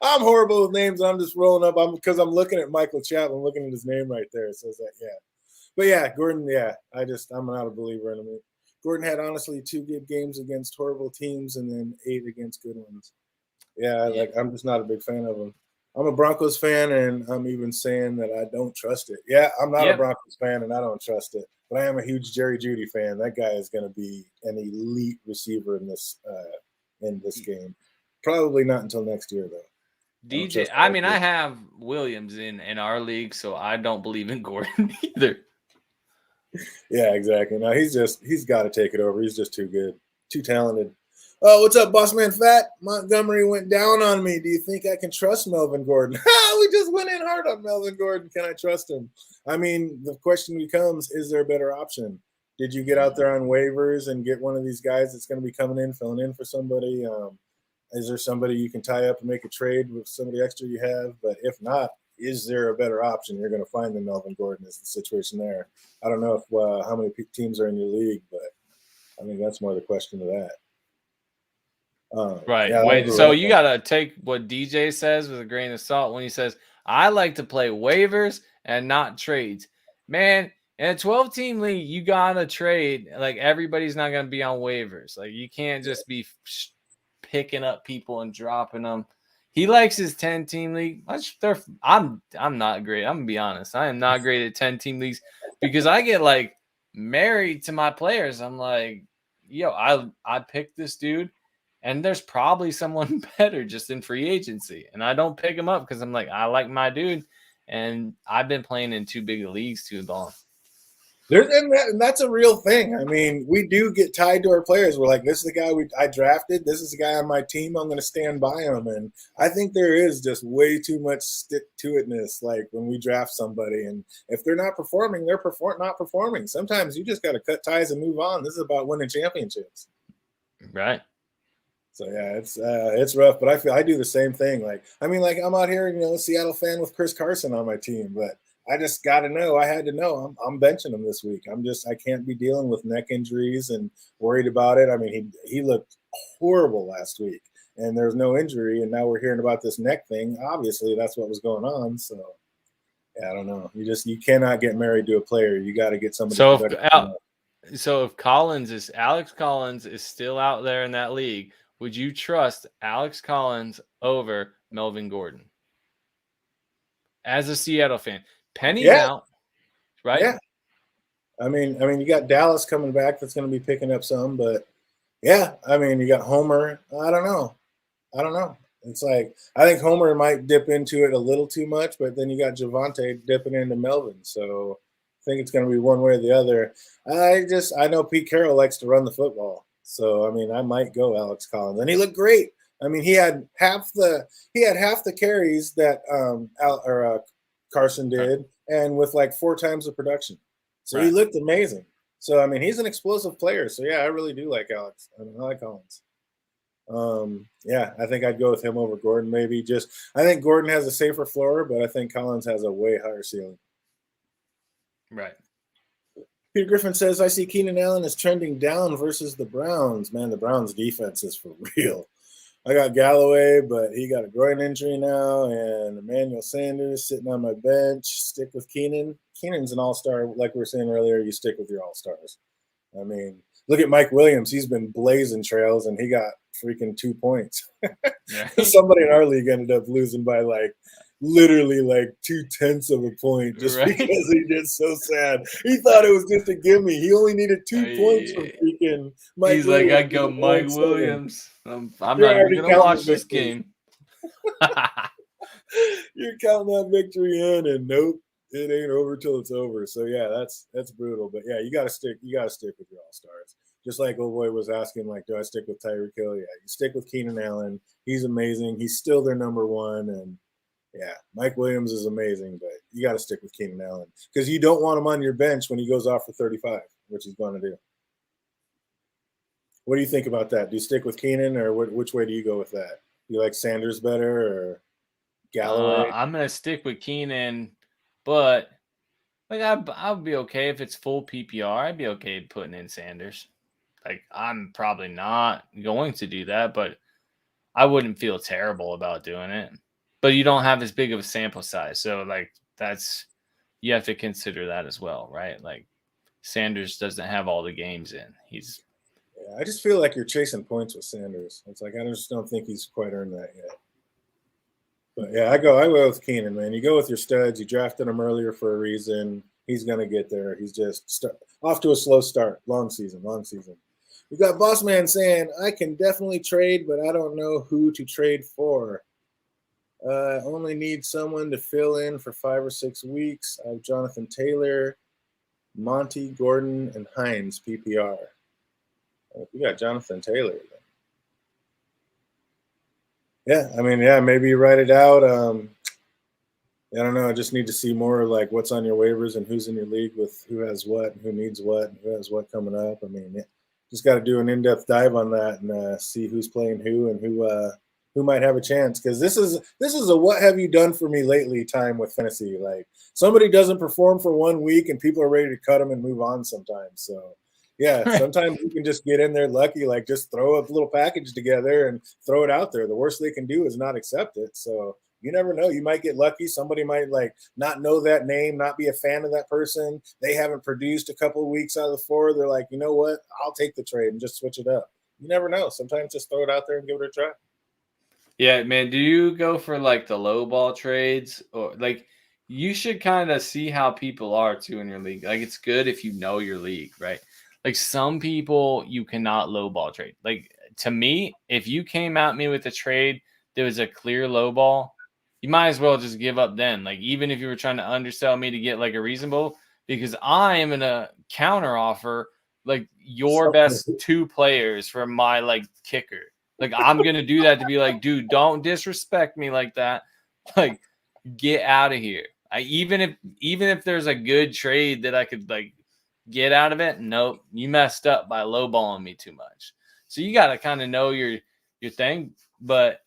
I'm horrible with names. I'm just rolling up. Because I'm looking at Michael Chapman. I'm looking at his name right there. So it's like, yeah. But yeah, Gordon, yeah. I'm not a believer in him. Gordon had honestly 2 good games against horrible teams and then 8 against good ones. Yeah, I'm just not a big fan of him. I'm a Broncos fan, and I'm even saying that I don't trust it. Yeah, I'm not a Broncos fan, and I don't trust it. But I am a huge Jerry Jeudy fan. That guy is going to be an elite receiver in this game. Probably not until next year, though. DJ, I mean, I have Williams in our league, so I don't believe in Gordon either. Yeah, exactly. No, he's got to take it over. He's just too good, too talented. Oh, what's up, Boss Man Fat? Montgomery went down on me. Do you think I can trust Melvin Gordon? We just went in hard on Melvin Gordon. Can I trust him? I mean, the question becomes, is there a better option? Did you get out there on waivers and get one of these guys that's going to be coming in, filling in for somebody? Is there somebody you can tie up and make a trade with somebody extra you have? But if not, is there a better option? You're going to find the Melvin Gordon is the situation there. I don't know if how many teams are in your league, but I think that's more the question to that. Right. Yeah, Wait. So you got to take what DJ says with a grain of salt when he says, I like to play waivers and not trades. Man, in a 12-team league, you got to trade. Like, everybody's not going to be on waivers. Like, you can't just be picking up people and dropping them. He likes his 10-team league. I'm not great. I'm going to be honest. I am not great at 10-team leagues because I get, like, married to my players. I'm like, yo, I picked this dude. And there's probably someone better just in free agency. And I don't pick him up because I'm like, I like my dude. And I've been playing in too big of leagues too long. And that's a real thing. I mean, we do get tied to our players. We're like, this is the guy I drafted. This is the guy on my team. I'm going to stand by him. And I think there is just way too much stick-to-itness, like when we draft somebody. And if they're not performing, they're not performing. Sometimes you just got to cut ties and move on. This is about winning championships. Right. So yeah, it's rough, but I do the same thing. Like, I mean, like I'm out here, a Seattle fan with Chris Carson on my team, but I just got to know. I had to know. I'm benching him this week. I can't be dealing with neck injuries and worried about it. I mean, he looked horrible last week, and there's no injury, and now we're hearing about this neck thing. Obviously, that's what was going on. So yeah, I don't know. You cannot get married to a player. You got to get somebody. So if Alex Collins is still out there in that league, would you trust Alex Collins over Melvin Gordon? As a Seattle fan, pennies out, right? Yeah. I mean, you got Dallas coming back. That's going to be picking up some, but yeah, I mean, you got Homer. I don't know. It's like I think Homer might dip into it a little too much, but then you got Javonte dipping into Melvin. So I think it's going to be one way or the other. I know Pete Carroll likes to run the football. So, I mean, I might go Alex Collins. And he looked great. I mean, he had half the carries that Carson did, and with like 4 times the production. So He looked amazing. So, I mean, he's an explosive player. So, yeah, I really do like Alex. I like Collins. Yeah, I think I'd go with him over Gordon maybe. I think Gordon has a safer floor, but I think Collins has a way higher ceiling. Right. Peter Griffin says, I see Keenan Allen is trending down versus the Browns. Man, the Browns' defense is for real. I got Galloway, but he got a groin injury now, and Emmanuel Sanders sitting on my bench. Stick with Keenan. Keenan's an all-star. Like we were saying earlier, you stick with your all-stars. I mean, look at Mike Williams. He's been blazing trails, and he got freaking 2 points. Somebody in our league ended up losing by literally 0.2 of a point just because he did so sad. He thought it was just a gimme. He only needed 2 points from freaking Mike He's Williams. I'd go Mike Williams. I'm not even going to watch this game. You're counting that victory in, and nope, it ain't over till it's over. So yeah, that's brutal. But yeah, you gotta stick with your all-stars. Just like old boy was asking, do I stick with Tyreek Hill? Yeah, you stick with Keenan Allen. He's amazing. He's still their number one, and yeah, Mike Williams is amazing, but you got to stick with Keenan Allen because you don't want him on your bench when he goes off for 35, which he's going to do. What do you think about that? Do you stick with Keenan, or which way do you go with that? You like Sanders better or Galloway? I'm going to stick with Keenan, but I'll be okay if it's full PPR. I'd be okay putting in Sanders. I'm probably not going to do that, but I wouldn't feel terrible about doing it. But you don't have as big of a sample size. So, you have to consider that as well, right? Sanders doesn't have all the games in. I just feel like you're chasing points with Sanders. It's I just don't think he's quite earned that yet. But, yeah, I go with Keenan, man. You go with your studs. You drafted him earlier for a reason. He's going to get there. He's just off to a slow start. Long season. We got Boss Man saying, I can definitely trade, but I don't know who to trade for. I only need someone to fill in for 5 or 6 weeks. I have Jonathan Taylor, Monty, Gordon, and Hines PPR. We got Jonathan Taylor. Yeah, I mean, yeah, maybe you write it out. I don't know. I just need to see more of like what's on your waivers and who's in your league with who has what and who needs what and who has what coming up. I mean, yeah, just got to do an in-depth dive on that and see who's playing who and who might have a chance. Because this is a what have you done for me lately time with fantasy. Like somebody doesn't perform for 1 week and people are ready to cut them and move on sometimes. So yeah, sometimes you can just get in there lucky, like just throw a little package together and throw it out there. The worst they can do is not accept it. So you never know. You might get lucky. Somebody might like not know that name, not be a fan of that person. They haven't produced a couple of weeks out of the 4. They're like, you know what? I'll take the trade and just switch it up. You never know. Sometimes just throw it out there and give it a try. Yeah, man. Do you go for like the low ball trades or like you should kind of see how people are too in your league? Like it's good if you know your league, right? Like some people you cannot low ball trade. Like to me, if you came at me with a trade that was a clear low ball, you might as well just give up then. Like even if you were trying to undersell me to get like a reasonable, because I am in a counter offer like your best 2 players for my like kicker. Like I'm gonna do that to be like, dude, don't disrespect me like that. Like, get out of here. Even if there's a good trade that I could like get out of it, nope, you messed up by lowballing me too much. So you got to kind of know your thing. But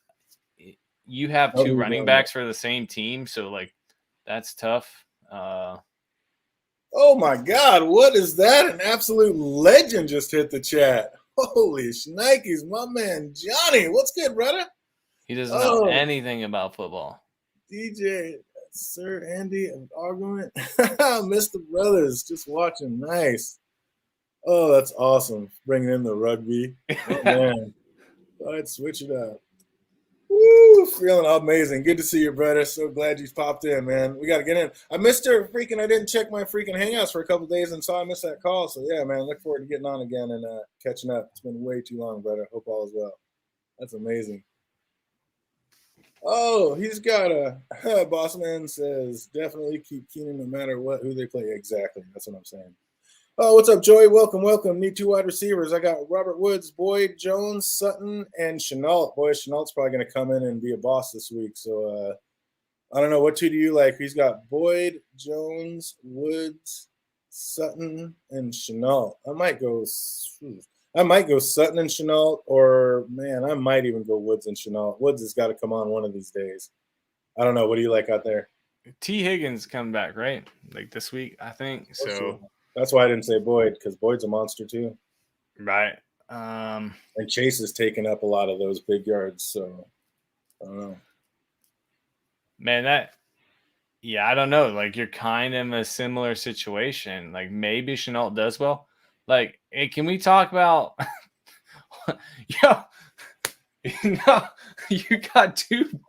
you have 2 running backs for the same team, so like that's tough. Oh my God, what is that? An absolute legend just hit the chat. Holy shnikes, my man Johnny. What's good, brother? He doesn't know anything about football. DJ, Sir Andy of Argument. Mr. Brothers, just watching. Nice. Oh, that's awesome. Bringing in the rugby. Oh, man. All right, switch it up. Woo, feeling amazing. Good to see you, brother. So glad you popped in, man. We got to get in. I missed I didn't check my freaking Hangouts for a couple days and saw I missed that call. So, yeah, man, look forward to getting on again and catching up. It's been way too long, brother. Hope all is well. That's amazing. Oh, he's got a boss man says definitely keep Keenan no matter who they play. Exactly. That's what I'm saying. Oh, what's up, Joey? Welcome. Need 2 wide receivers. I got Robert Woods, Boyd, Jones, Sutton, and Chenault. Boy, Chenault's probably going to come in and be a boss this week. So I don't know. What 2 do you like? He's got Boyd, Jones, Woods, Sutton, and Chenault. I might go Sutton and Chenault, or, man, I might even go Woods and Chenault. Woods has got to come on one of these days. I don't know. What do you like out there? T. Higgins coming back, right? Like this week, I think. So that's why I didn't say Boyd, because Boyd's a monster too. Right. And Chase has taken up a lot of those big yards, so I don't know. Man, I don't know. Like you're kind of in a similar situation. Like maybe Chenault does well. Like, hey, can we talk about you got 2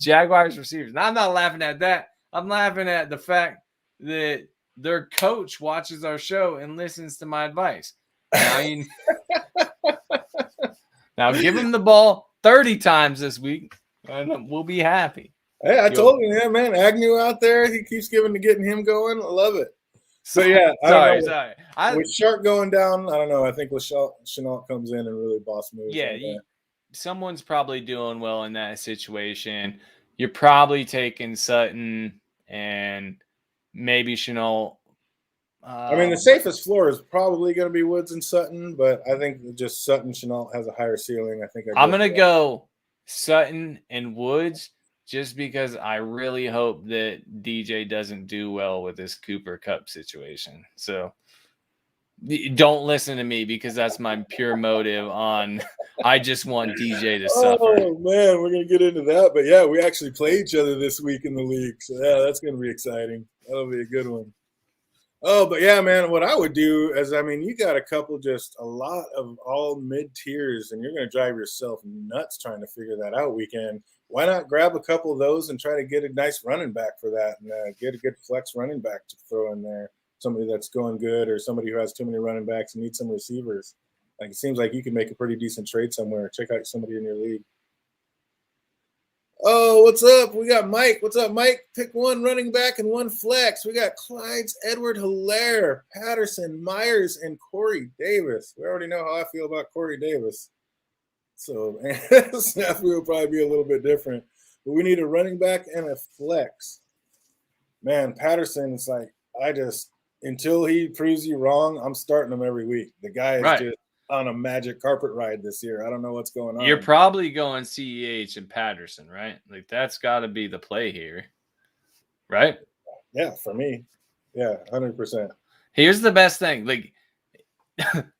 Jaguars receivers. Now, I'm not laughing at that. I'm laughing at the fact that their coach watches our show and listens to my advice. Now give him the ball 30 times this week, and we'll be happy. Hey, I told you, yeah, man. Agnew out there, he keeps getting him going. I love it. So yeah, sorry. With Shark going down, I don't know. I think Chenault comes in and really boss moves. Yeah, someone's probably doing well in that situation. You're probably taking Sutton and maybe Chenault. I mean, the safest floor is probably going to be Woods and Sutton, but I think just Sutton Chenault has a higher ceiling. I think I'm going to go Sutton and Woods just because I really hope that DJ doesn't do well with this Cooper Cup situation. So don't listen to me because that's my pure motive on I just want DJ to suffer. Oh, man, we're going to get into that. But, yeah, we actually play each other this week in the league. So, yeah, that's going to be exciting. That'll be a good one. Oh, but, yeah, man, what I would do is, I mean, you got a lot of all mid-tiers, and you're going to drive yourself nuts trying to figure that out weekend. Why not grab a couple of those and try to get a nice running back for that and get a good flex running back to throw in there? Somebody that's going good or somebody who has too many running backs and needs some receivers. Like, it seems like you can make a pretty decent trade somewhere. Check out somebody in your league. Oh, what's up? We got Mike. What's up, Mike? Pick 1 running back and 1 flex. We got Clyde's, Edward Hilaire, Patterson, Myers, and Corey Davis. We already know how I feel about Corey Davis. So snafu will probably be a little bit different. But we need a running back and a flex. Man, Patterson, it's like, until he proves you wrong, I'm starting him every week. The guy is Right. just on a magic carpet ride this year. I don't know what's going on. You're probably going CEH and Patterson, right? Like that's got to be the play here, right? Yeah, for me. Yeah, 100%. Here's the best thing. Like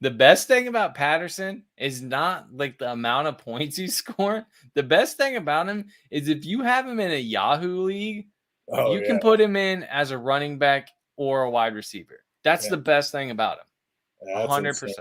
the best thing about Patterson is not like the amount of points he's scoring. The best thing about him is if you have him in a Yahoo league, you can put him in as a running back or a wide receiver. That's the best thing about him. 100%.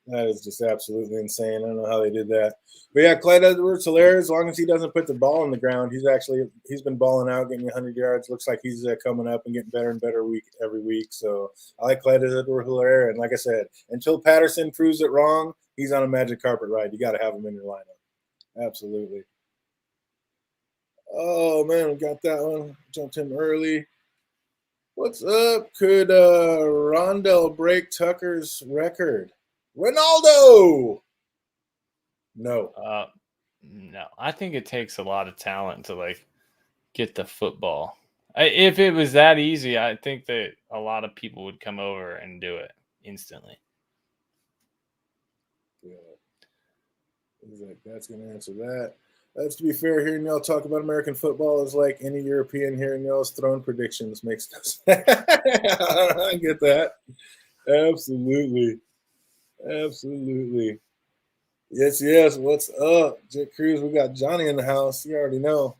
That is just absolutely insane. I don't know how they did that. But yeah, Clyde Edwards-Helaire, as long as he doesn't put the ball on the ground, he's been balling out, getting 100 yards. Looks like he's coming up and getting better and better every week. So I like Clyde Edwards-Helaire. And like I said, until Patterson proves it wrong, he's on a magic carpet ride. You got to have him in your lineup. Absolutely. Oh, man, we got that one. Jumped in early. What's up? Could Rondell break Tucker's record? Ronaldo! No. No. I think it takes a lot of talent to like get the football. If it was that easy, I think that a lot of people would come over and do it instantly. Yeah. That's going to answer that. That's to be fair, hearing y'all talk about American football is like any European hearing y'all's throne predictions makes no sense. I get that. Absolutely. Yes. What's up, Jake Cruz? We got Johnny in the house. You already know.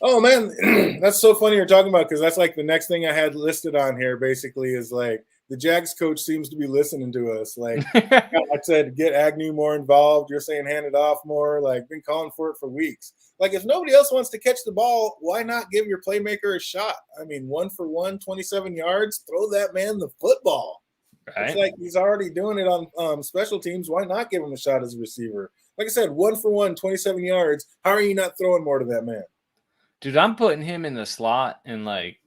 Oh, man. That's so funny you're talking about because that's like the next thing I had listed on here basically is like the Jags coach seems to be listening to us. Like I said, get Agnew more involved. You're saying hand it off more. Like been calling for it for weeks. Like if nobody else wants to catch the ball, why not give your playmaker a shot? I mean, 1-for-1, 27 yards. Throw that man the football. Right. It's like he's already doing it on special teams. Why not give him a shot as a receiver? Like I said, 1-for-1, 27 yards. How are you not throwing more to that man? Dude, I'm putting him in the slot and like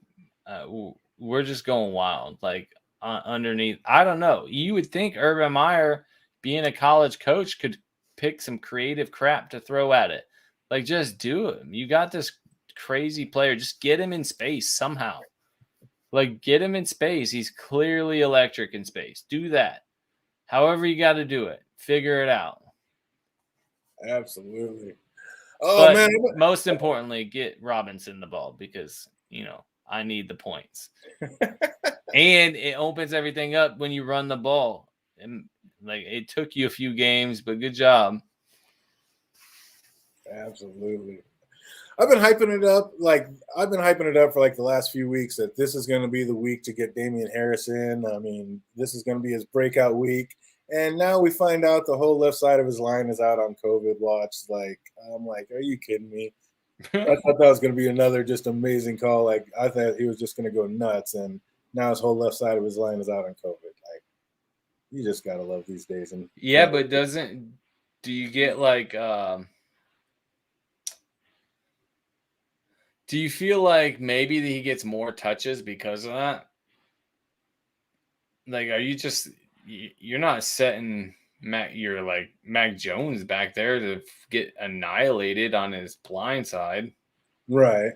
we're just going wild. Like underneath, I don't know. You would think Urban Meyer, being a college coach, could pick some creative crap to throw at it. Like just do it. You got this crazy player. Just get him in space somehow. Like, get him in space. He's clearly electric in space. Do that. However you got to do it. Figure it out. Absolutely. Oh, man. Most importantly, get Robinson the ball because, I need the points. And it opens everything up when you run the ball. And, it took you a few games, but good job. Absolutely. I've been hyping it up for like the last few weeks that this is going to be the week to get Damian Harris in. I mean, this is going to be his breakout week. And now we find out the whole left side of his line is out on COVID watch. Like, I'm like, are you kidding me? I thought that was going to be another just amazing call. Like, I thought he was just going to go nuts. And now his whole left side of his line is out on COVID. Like, you just got to love these days. And yeah, but do you get like, do you feel like maybe he gets more touches because of that? Like, are you just you're not setting you're like Mac Jones back there to get annihilated on his blind side? Right.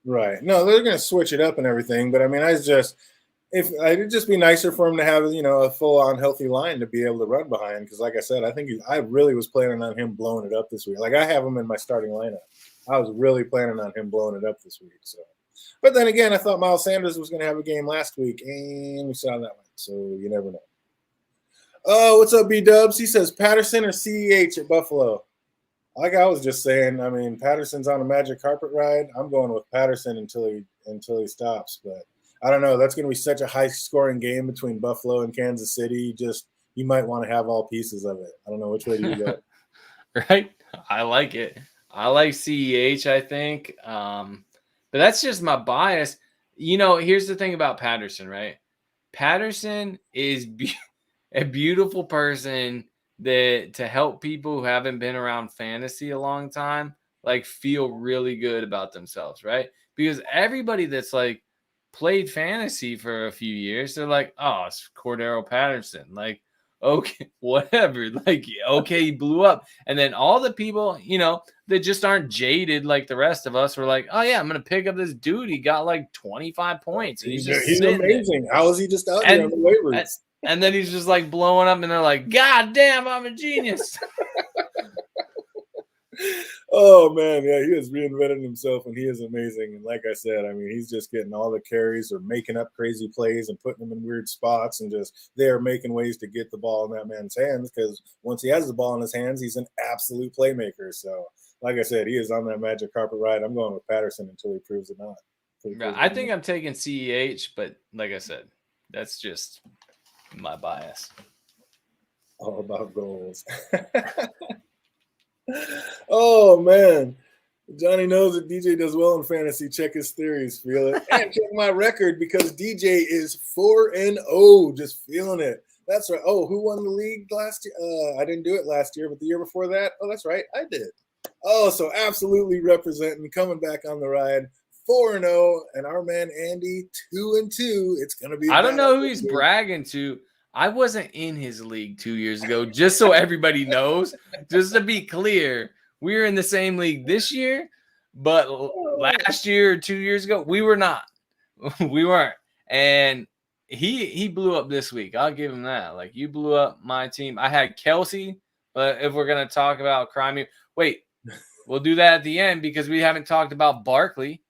No, they're going to switch it up and everything, but I mean, it'd just be nicer for him to have a full-on healthy line to be able to run behind. Because, like I said, I really was planning on him blowing it up this week. Like I have him in my starting lineup. I was really planning on him blowing it up this week. So, but then again, I thought Miles Sanders was going to have a game last week, and we saw that one. So you never know. Oh, what's up, B-Dubs? He says Patterson or CEH at Buffalo. Like I was just saying, I mean, Patterson's on a magic carpet ride. I'm going with Patterson until he stops. But I don't know. That's going to be such a high-scoring game between Buffalo and Kansas City. You might want to have all pieces of it. I don't know which way do you go. Right? I like it. I like CEH, I think. But that's just my bias. Here's the thing about Patterson, right? Patterson is a beautiful person that to help people who haven't been around fantasy a long time, like feel really good about themselves, right? Because everybody that's like played fantasy for a few years, they're like, oh, it's Cordero Patterson. Like, Okay, whatever. Like, okay, he blew up. And then all the people, that just aren't jaded like the rest of us were like, oh, yeah, I'm going to pick up this dude. He got like 25 points. And he's just sitting amazing. there. How is he just out here on the waivers? And then he's just like blowing up, and they're like, God damn, I'm a genius. Oh, man. Yeah, he has reinvented himself, and he is amazing. And like I said, I mean, he's just getting all the carries or making up crazy plays and putting them in weird spots, and just they're making ways to get the ball in that man's hands, because once he has the ball in his hands, he's an absolute playmaker. So, like I said, he is on that magic carpet ride. I'm going with Patterson until he proves it not. I think I'm taking CEH, but like I said, that's just my bias. All about goals. Oh, man. Johnny knows that DJ does well in fantasy. Check his theories, feel it. And check my record, because DJ is 4-0, just feeling it. That's right. Oh, who won the league last year? I didn't do it last year, but the year before that? Oh, that's right. I did. Oh, so absolutely representing, coming back on the ride. 4-0, and our man Andy 2-2. It's going to be. I don't know who he's bragging to. I wasn't in his league 2 years ago, just so everybody knows. Just to be clear, we were in the same league this year, but last year or 2 years ago, we were not. We weren't. And he blew up this week. I'll give him that. Like, you blew up my team. I had Kelsey, but if we're going to talk about crime, wait, we'll do that at the end, because we haven't talked about Barkley.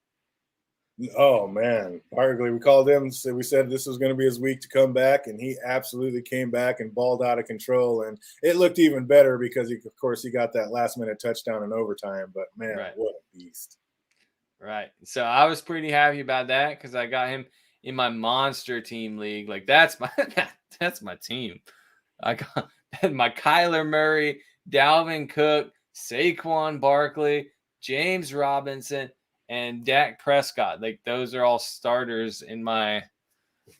Oh, man. Barkley, we called him. So we said this was going to be his week to come back, and he absolutely came back and balled out of control. And it looked even better because, he got that last-minute touchdown in overtime. But, man, What a beast. Right. So I was pretty happy about that, because I got him in my monster team league. Like, that's my team. I got my Kyler Murray, Dalvin Cook, Saquon Barkley, James Robinson, and Dak Prescott. Like, those are all starters in my.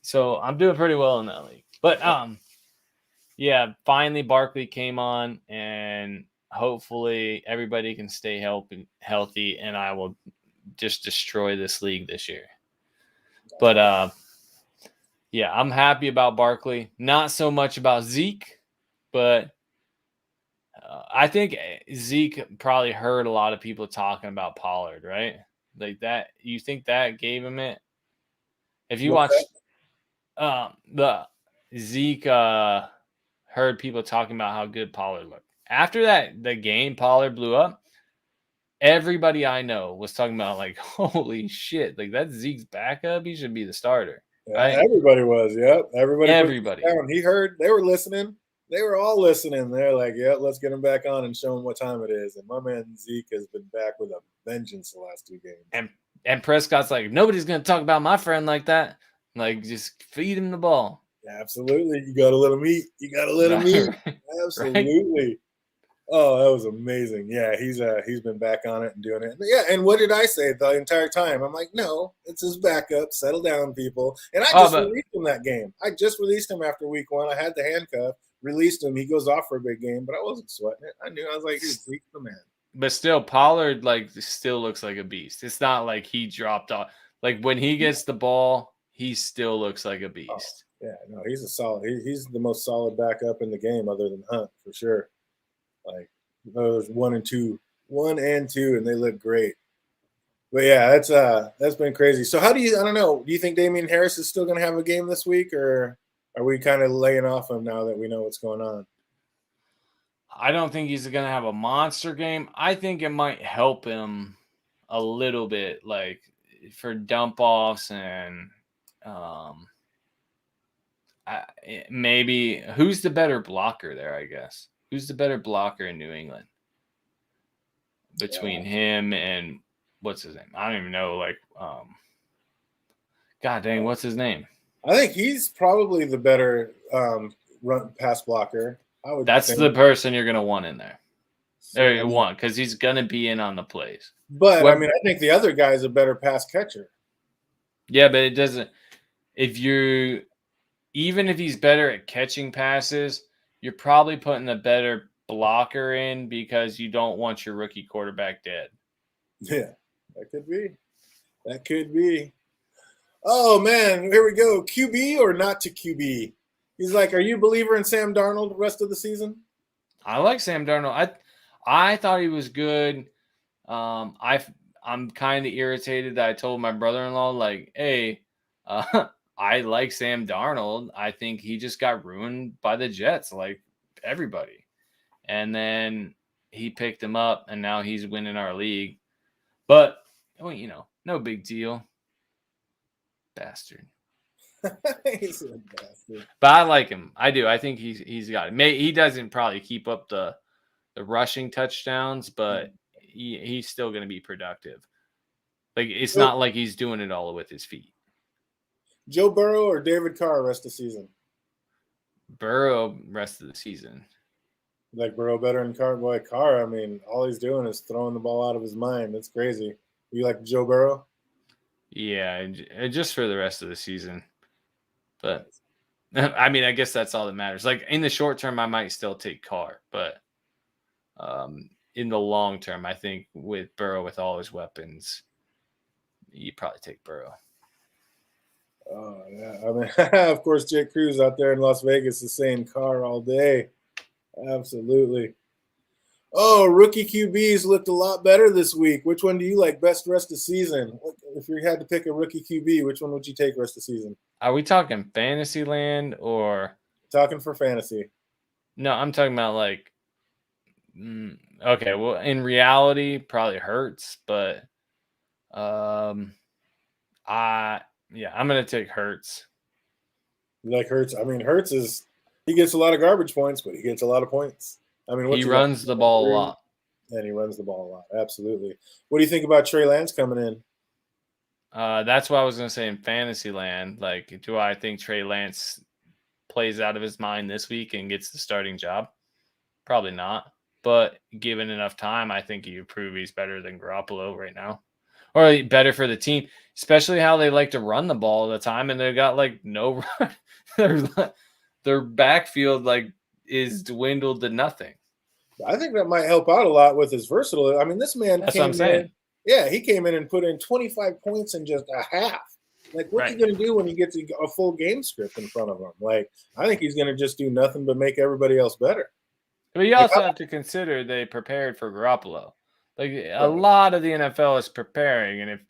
So I'm doing pretty well in that league. But yeah, finally Barkley came on, and hopefully everybody can stay healthy, and I will just destroy this league this year. But yeah, I'm happy about Barkley. Not so much about Zeke, but I think Zeke probably heard a lot of people talking about Pollard, right? Like that, you think that gave him it? If you watch the Zeke heard people talking about how good Pollard looked. After the game Pollard blew up, everybody I know was talking about, like, holy shit, like, that's Zeke's backup. He should be the starter. Right? Everybody was, yep. Everybody. He heard, they were listening. They were all listening. They're like, yeah, let's get him back on and show him what time it is. And my man Zeke has been back with a vengeance the last 2 games. And Prescott's like, nobody's going to talk about my friend like that. Like, just feed him the ball. Yeah, absolutely. You got to let him eat. Absolutely. Right. Oh, that was amazing. Yeah, he's been back on it and doing it. Yeah, and what did I say the entire time? I'm like, no, it's his backup. Settle down, people. And I just released him that game. I just released him after week 1. I had the handcuff. Released him. He goes off for a big game, but I wasn't sweating it. I knew. I was like, he's the man. But still, Pollard still looks like a beast. It's not like he dropped off. Like, when he gets the ball, he still looks like a beast. Oh, yeah, no, he's a solid. He's the most solid backup in the game, other than Hunt, for sure. Like, there's 1 and 2, and they look great. But yeah, that's been crazy. So how do you? I don't know. Do you think Damian Harris is still going to have a game this week, or are we kind of laying off him now that we know what's going on? I don't think he's going to have a monster game. I think it might help him a little bit, like for dump offs and maybe who's the better blocker there, I guess. Who's the better blocker in New England? Between him and what's his name? I don't even know. Like, God dang, what's his name? I think he's probably the better run pass blocker. That's the person you're gonna want in there. There you want, because he's gonna be in on the plays. But I mean, I think the other guy is a better pass catcher. Yeah, but it doesn't. Even if he's better at catching passes, you're probably putting a better blocker in because you don't want your rookie quarterback dead. Yeah, that could be. Oh man, here we go. QB or not to QB? He's like, are you a believer in Sam Darnold the rest of the season? I like Sam Darnold. I thought he was good. I'm kind of irritated that I told my brother-in-law, like, hey, I like Sam Darnold. I think he just got ruined by the Jets, like everybody. And then he picked him up, and now he's winning our league. But, well, no big deal. Bastard. He's a bastard. But I like him. I do. I think he's got it. He doesn't probably keep up the rushing touchdowns, but he's still going to be productive. Like, it's not like he's doing it all with his feet. Joe Burrow or David Carr rest of the season? Burrow rest of the season. Like Burrow better than Carr? Boy, Carr, I mean, all he's doing is throwing the ball out of his mind. That's crazy. You like Joe Burrow? Yeah, just for the rest of the season. But, I mean, I guess that's all that matters. Like, in the short term, I might still take Carr. But in the long term, I think with Burrow, with all his weapons, you probably take Burrow. Oh, yeah. I mean, of course, Jake Cruz out there in Las Vegas is saying Carr all day. Absolutely. Oh, rookie QBs looked a lot better this week. Which one do you like best rest of season? If you had to pick a rookie QB, which one would you take rest of season? Are we talking fantasy land or? Talking for fantasy. No, I'm talking about like, okay, well, in reality, probably Hurts, but I'm going to take Hurts. You like Hurts? I mean, Hurts he gets a lot of garbage points, but he gets a lot of points. I mean, he runs the ball a lot. And he runs the ball a lot. Absolutely. What do you think about Trey Lance coming in? That's what I was going to say in fantasy land. Like, do I think Trey Lance plays out of his mind this week and gets the starting job? Probably not. But given enough time, I think he would prove he's better than Garoppolo right now. Or better for the team, especially how they like to run the ball all the time, and they've got like no run. Their backfield like is dwindled to nothing. I think that might help out a lot with his versatile. I mean, this man That's what I'm saying. Yeah, he came in and put in 25 points in just a half. Like, what's he going to do when he gets a full game script in front of him? Like, I think he's going to just do nothing but make everybody else better. But you also have to consider they prepared for Garoppolo. Like, a lot of the NFL is preparing, and if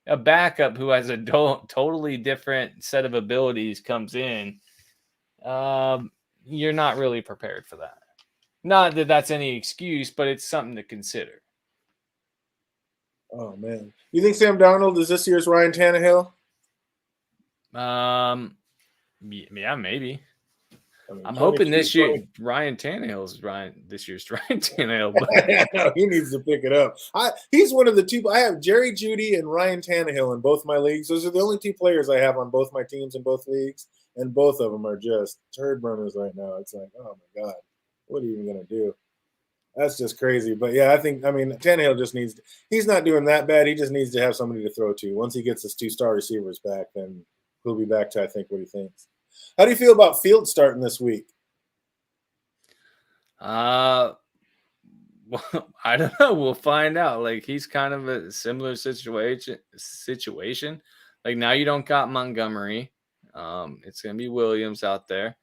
a backup who has a totally different set of abilities comes in, you're not really prepared for that. Not that that's any excuse, but it's something to consider. Oh, man. You think Sam Darnold is this year's Ryan Tannehill? Yeah, maybe. I mean, I'm hoping this year Ryan Tannehill's this year's Ryan Tannehill. But no, he needs to pick it up. He's one of the two. I have Jerry Jeudy and Ryan Tannehill in both my leagues. Those are the only two players I have on both my teams in both leagues, and both of them are just turd burners right now. It's like, oh my God, what are you even going to do? That's just crazy. But yeah, I mean, Tannehill just he's not doing that bad. He just needs to have somebody to throw to. Once he gets his 2-star receivers back, then he'll be back to, I think, what he thinks. How do you feel about Fields starting this week? Well, I don't know. We'll find out. Like, he's kind of a similar situation. Like, now you don't got Montgomery. It's going to be Williams out there.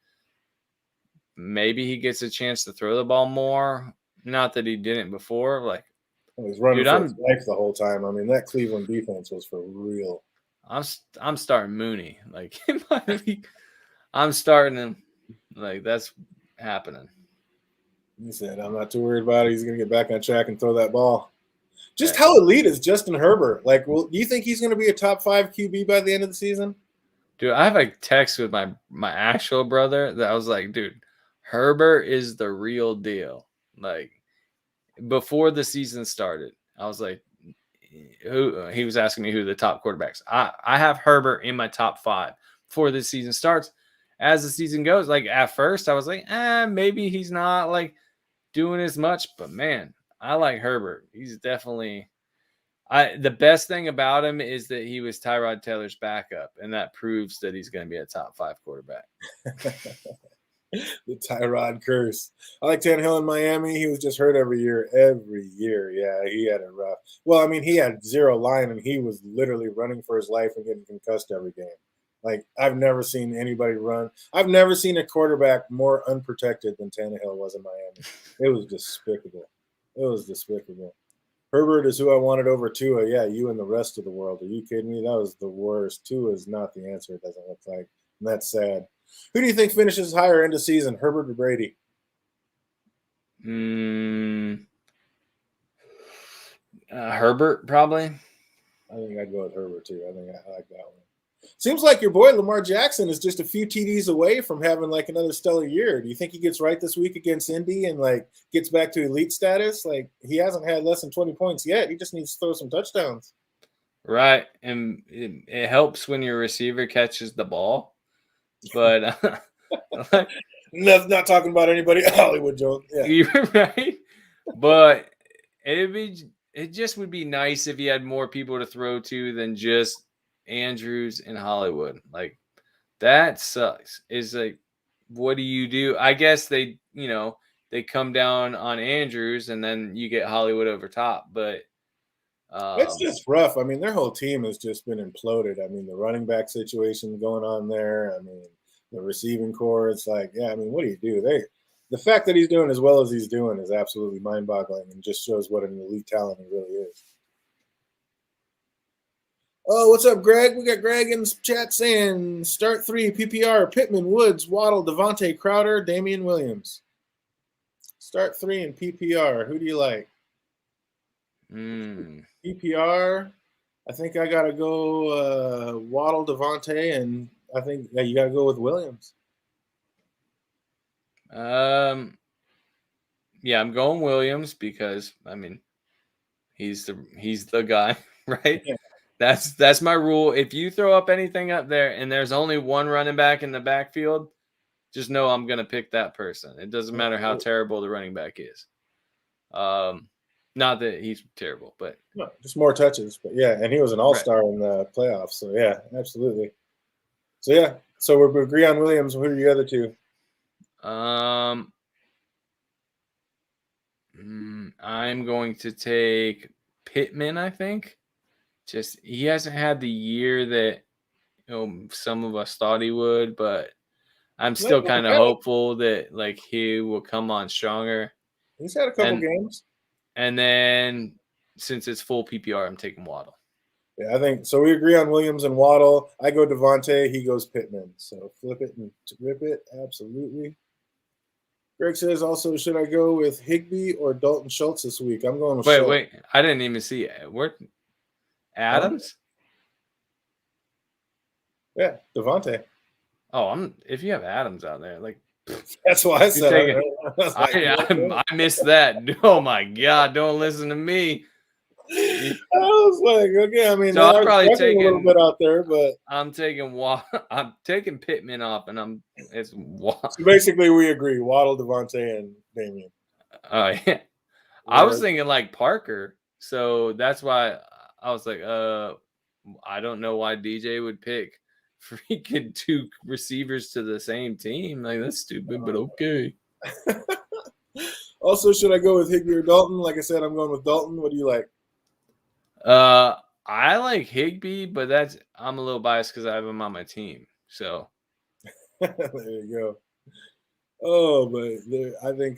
Maybe he gets a chance to throw the ball more. Not that he didn't before. Like, he was running for his life the whole time. I mean, that Cleveland defense was for real. I'm starting Mooney. Like, I'm starting him. Like, that's happening. He said, I'm not too worried about it. He's going to get back on track and throw that ball. Just how elite is Justin Herbert? Like, do you think he's going to be a top 5 QB by the end of the season? Dude, I have a text with my actual brother that I was like, dude, Herbert is the real deal. Like, before the season started, I was like, he was asking me who the top quarterbacks. I have Herbert in my top 5 before the season starts. As the season goes, like, at first I was like, maybe he's not like doing as much, but man, I like Herbert. He's definitely the best thing about him is that he was Tyrod Taylor's backup, and that proves that he's going to be a top 5 quarterback. The Tyrod curse. I like Tannehill in Miami. He was just hurt every year. Yeah, he had it rough. Well, I mean, he had 0 line, and he was literally running for his life and getting concussed every game. Like, I've never seen anybody run. I've never seen a quarterback more unprotected than Tannehill was in Miami. It was despicable. It was despicable. Herbert is who I wanted over Tua. Yeah, you and the rest of the world. Are you kidding me? That was the worst. Tua is not the answer, it doesn't look like. And that's sad. Who do you think finishes higher end of season, Herbert or Brady? Herbert, probably. I think I'd go with Herbert, too. I think I like that one. Seems like your boy Lamar Jackson is just a few TDs away from having like another stellar year. Do you think he gets right this week against Indy and like gets back to elite status? Like, he hasn't had less than 20 points yet. He just needs to throw some touchdowns. Right, and it helps when your receiver catches the ball. But not talking about anybody Hollywood joke. Yeah, you're right. But it just would be nice if he had more people to throw to than just Andrews and Hollywood. Like, that sucks. Is like, what do you do? I guess they come down on Andrews and then you get Hollywood over top. But it's just rough. I mean, their whole team has just been imploded. I mean, the running back situation going on there. I mean, the receiving core. It's like, yeah. I mean, what do you do? The fact that he's doing as well as he's doing is absolutely mind-boggling and just shows what an elite talent he really is. Oh, what's up, Greg? We got Greg in the chat saying start 3 PPR: Pittman, Woods, Waddle, Javonte, Crowder, Damian Williams. Start 3 in PPR. Who do you like? PPR. I think I gotta go Waddle, Javonte, and I think you gotta go with Williams. Yeah, I'm going Williams because I mean he's the guy, right? Yeah. That's my rule. If you throw up anything up there and there's only one running back in the backfield, just know I'm gonna pick that person. It doesn't matter how terrible the running back is. Not that he's terrible, but no, just more touches. But yeah, and he was an all-star in the playoffs. So yeah, absolutely. So yeah, so we agree on Williams. Who are the other two? I'm going to take Pittman, I think. Just he hasn't had the year that some of us thought he would, but I'm still kind of hopeful that like he will come on stronger. He's had a couple games. And then since it's full PPR, I'm taking Waddle. Yeah, I think so. We agree on Williams and Waddle. I go Javonte. He goes Pittman. So flip it and rip it. Absolutely. Greg says also, should I go with Higbee or Dalton Schultz this week? I'm going with Schultz. Wait. I didn't even see it. Where Adams? Yeah, Javonte. Oh, if you have Adams out there, like that's why I said I missed that. Oh my God! Don't listen to me. I was like, okay, I mean, so I'm probably taking a little bit out there, but I'm taking Pittman off, and it's Waddle. So basically, we agree: Waddle, Javonte, and Damian. Oh yeah, I was thinking like Parker, so that's why I was like, I don't know why DJ would pick freaking 2 receivers to the same team. Like, that's stupid, but okay. Also, should I go with Higbee or Dalton? Like I said, I'm going with Dalton. What do you like? I like Higbee, but I'm a little biased because I have him on my team. So there you go. Oh, but I think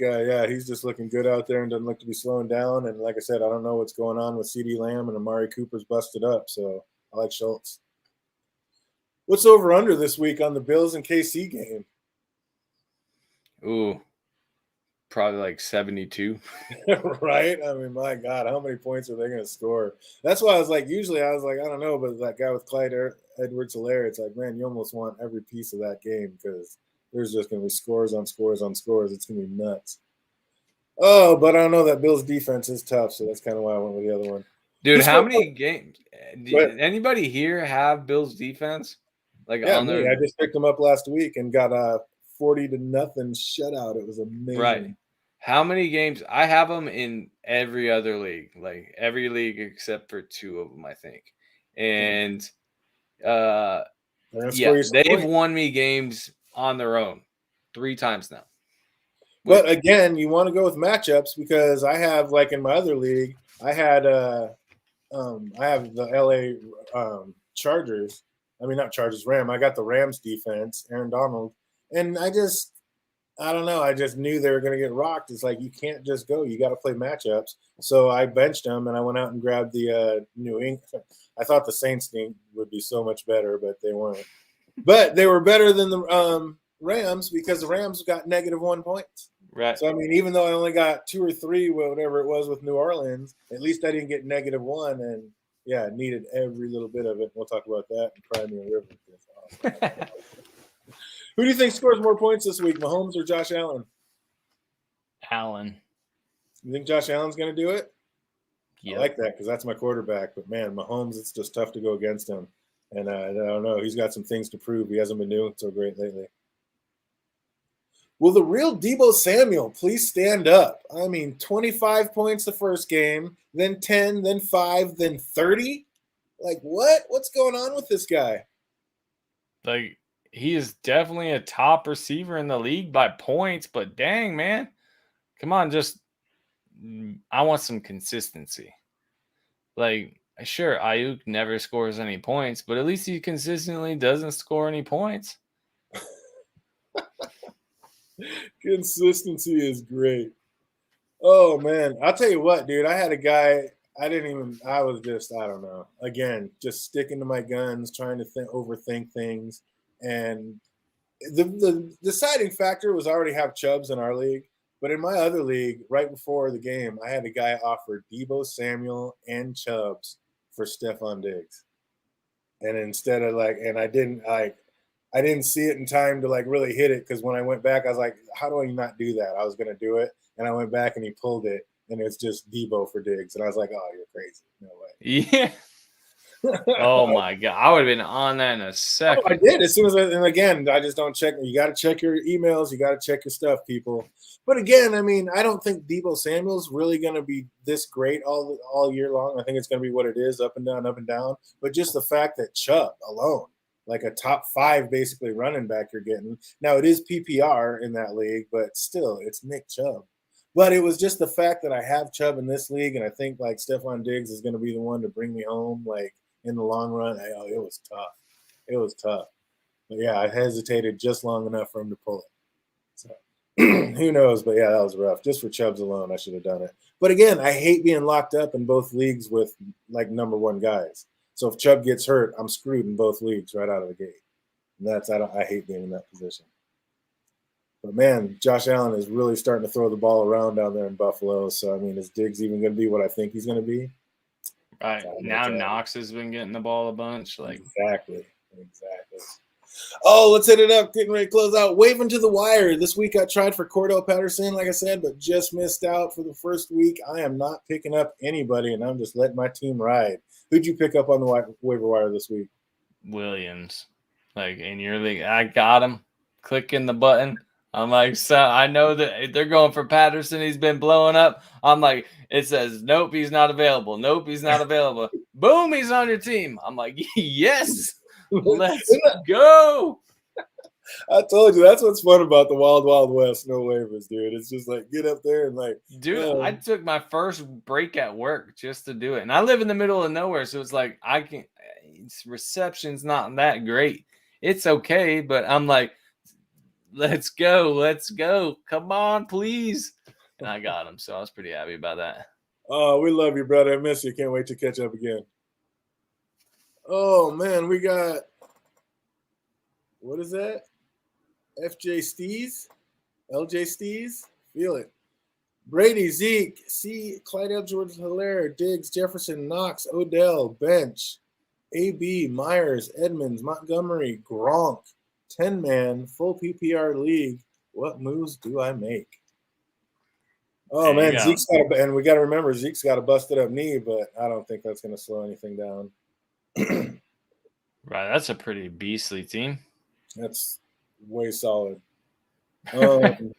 he's just looking good out there and doesn't look to be slowing down. And like I said, I don't know what's going on with CeeDee Lamb and Amari Cooper's busted up. So I like Schultz. What's over under this week on the Bills and KC game? Ooh, probably like 72. Right? I mean, my God, how many points are they going to score? That's why I was like, I don't know, but that guy with Clyde Edwards-Helaire, it's like, man, you almost want every piece of that game because there's just going to be scores on scores on scores. It's going to be nuts. Oh, but I don't know. That Bills defense is tough, so that's kind of why I went with the other one. Dude, how many games? Did anybody here have Bills defense? Like, yeah, I just picked them up last week and got a 40-0 shutout. It was amazing. Right. How many games? I have them in every other league, like every league except for 2 of them, I think. And they've won me games on their own 3 times now. But again, you want to go with matchups because I have, like in my other league, I have the LA Chargers I mean, not Chargers, I got the Rams defense, Aaron Donald. And I don't know. I just knew they were going to get rocked. It's like, you can't just go. You got to play matchups. So I benched them, and I went out and grabbed the New England. I thought the Saints would be so much better, but they weren't. But they were better than the Rams because the Rams got -1 points. Right. So, I mean, even though I only got 2 or 3, whatever it was with New Orleans, at least I didn't get -1. And, yeah, I needed every little bit of it. We'll talk about that in Crimea River. Who do you think scores more points this week, Mahomes or Josh Allen? Allen. You think Josh Allen's going to do it? Yep. I like that because that's my quarterback. But, man, Mahomes, it's just tough to go against him. And I don't know. He's got some things to prove. He hasn't been doing so great lately. Will the real Debo Samuel please stand up? I mean, 25 points the first game, then 10, then 5, then 30? Like, what? What's going on with this guy? Like, he is definitely a top receiver in the league by points, but dang, man. Come on, I want some consistency. Like, sure, Ayuk never scores any points, but at least he consistently doesn't score any points. Consistency is great. Oh, man. I'll tell you what, dude. I had a guy, I don't know. Again, just sticking to my guns, trying to overthink things. And the deciding factor was I already have Chubbs in our league. But in my other league, right before the game, I had a guy offer Debo Samuel and Chubbs for Stephon Diggs. And instead of I didn't see it in time to really hit it because when I went back, I was like, how do I not do that? I was going to do it. And I went back and he pulled it, and it's just Debo for Diggs. And I was like, oh, you're crazy. No way. Yeah. Oh, my God. I would have been on that in a second. Oh, I did. As soon as and again, I just don't check. You got to check your emails. You got to check your stuff, people. But again, I mean, I don't think Debo Samuel's really going to be this great all year long. I think it's going to be what it is, up and down, up and down. But just the fact that Chubb alone, like a top 5 basically running back you're getting. Now, it is PPR in that league, but still, it's Nick Chubb. But it was just the fact that I have Chubb in this league, and I think Stephon Diggs is going to be the one to bring me home in the long run. It was tough. It was tough. But, yeah, I hesitated just long enough for him to pull it. So who knows? But, yeah, that was rough. Just for Chubbs alone, I should have done it. But, again, I hate being locked up in both leagues with, number 1 guys. So if Chubb gets hurt, I'm screwed in both leagues right out of the gate. And I hate being in that position. But, man, Josh Allen is really starting to throw the ball around down there in Buffalo. So, I mean, is Diggs even going to be what I think he's going to be? Right. Now Knox has been getting the ball a bunch. Exactly. Oh, let's hit it up. Getting ready to close out. Waving to the wire. This week I tried for Cordell Patterson, like I said, but just missed out for the first week. I am not picking up anybody, and I'm just letting my team ride. Who'd you pick up on the waiver wire this week? Williams. In your league, I got him. Clicking the button. I'm like, so I know that they're going for Patterson. He's been blowing up. I'm like, it says, nope, he's not available. Nope, he's not available. Boom, he's on your team. I'm like, yes, let's go. I told you, that's what's fun about the Wild Wild West. No waivers, dude. It's just get up there and Dude, I took my first break at work just to do it. And I live in the middle of nowhere. So it's reception's not that great. It's okay, but I'm like, let's go. Come on, please. And I got him. So I was pretty happy about that. Oh, we love you, brother. I miss you. Can't wait to catch up again. Oh, man, we got, what is that? FJ Stees? LJ Stees? Feel it. Brady, Zeke, Clyde Edwards-Helaire, Diggs, Jefferson, Knox, Odell, Bench, AB, Myers, Edmonds, Montgomery, Gronk, 10-man, full PPR league. What moves do I make? Oh, man, Zeke's got and we got to remember, Zeke's got a busted up knee, but I don't think that's going to slow anything down. Right, that's a pretty beastly team. That's way solid. Would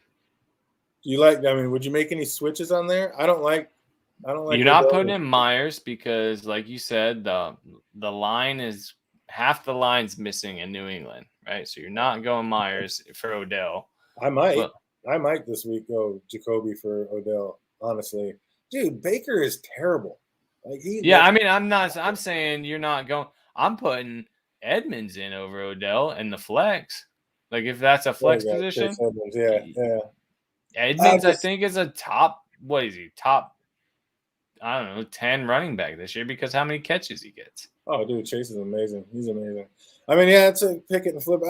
you make any switches on there? I don't like. You're not putting in Myers because, like you said, the line is half the line's missing in New England, right? So you're not going Myers for Odell. I might this week go Jacoby for Odell. Honestly, dude, Baker is terrible. I'm saying you're not going. I'm putting Edmonds in over Odell and the flex. Like if that's a flex position, Edmonds. Yeah. Edmonds I think is a top. What is he? Top, I don't know, 10 running back this year because how many catches he gets. Oh, dude, Chase is amazing. He's amazing. I mean, yeah, it's a pick it and flip.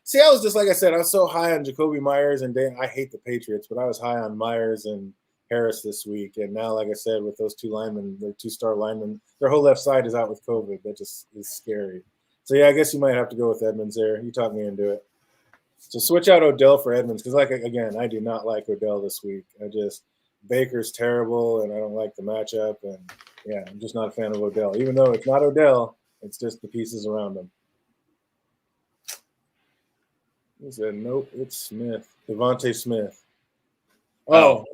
See, I was just like I said, I was so high on Jacoby Myers and I hate the Patriots, but I was high on Myers and Harris this week. And now, like I said, with those two linemen, their 2-star linemen, their whole left side is out with COVID. That just is scary. So, yeah, I guess you might have to go with Edmonds there. You talked me into it. So switch out Odell for Edmonds because, like, again, I do not like Odell this week. Baker's terrible, and I don't like the matchup. And, yeah, I'm just not a fan of Odell. Even though it's not Odell, it's just the pieces around him. He said, nope, it's Smith. Devontae Smith. Oh,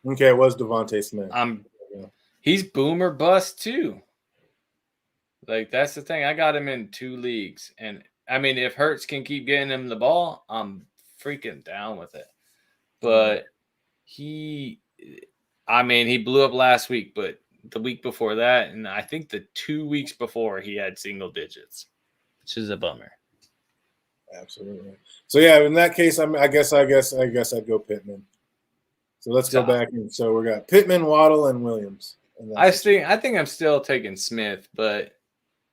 okay, it was Devontae Smith. He's boomer bust too. Like, that's the thing. I got him in 2 leagues. And, I mean, if Hurts can keep getting him the ball, I'm freaking down with it. But he blew up last week, but the week before that, and I think the 2 weeks before, he had single digits, which is a bummer. Absolutely. So yeah, in that case, I guess I'd go Pittman. So let's go back, and so we got Pittman, Waddle, and Williams. I think I'm still taking Smith, but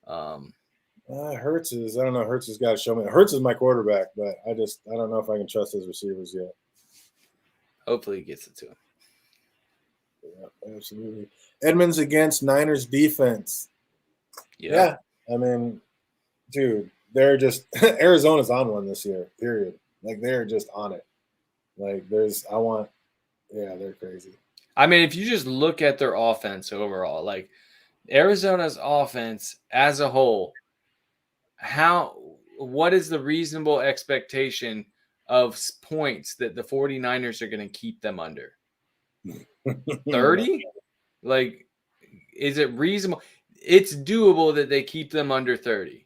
Hurts is, I don't know. Hurts has got to show me. Hurts is my quarterback, but I don't know if I can trust his receivers yet. Hopefully, he gets it to him. Yeah, absolutely. Edmonds against Niners defense. Yeah. I mean, dude. They're just Arizona's on one this year, period. Like they're just on it. Like they're crazy. I mean, if you just look at their offense overall, like Arizona's offense as a whole, what is the reasonable expectation of points that the 49ers are going to keep them under? 30? Like, is it reasonable? It's doable that they keep them under 30.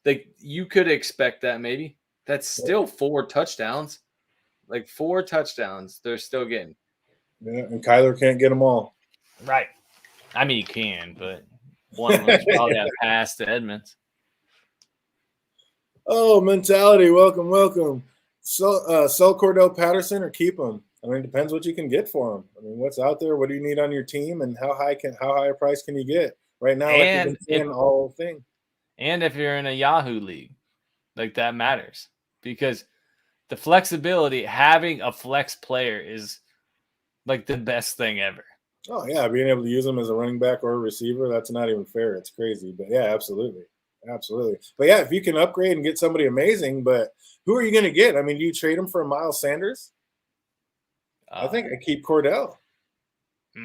Like, you could expect that maybe. That's still 4 touchdowns. Like, 4 touchdowns they're still getting. Yeah, and Kyler can't get them all. Right. I mean, he can, but one of them's probably got a pass to Edmonds. Oh, mentality. Welcome. So, sell Cordell Patterson or keep him? I mean, it depends what you can get for him. I mean, what's out there? What do you need on your team? And how high a price can you get? Right now, and like you've been saying all thing. And if you're in a Yahoo league, like that matters because the flexibility, having a flex player is like the best thing ever. Oh, yeah. Being able to use them as a running back or a receiver, that's not even fair. It's crazy. But, yeah, absolutely. But, yeah, if you can upgrade and get somebody amazing, but who are you going to get? I mean, do you trade him for Miles Sanders? I think I keep Cordell. I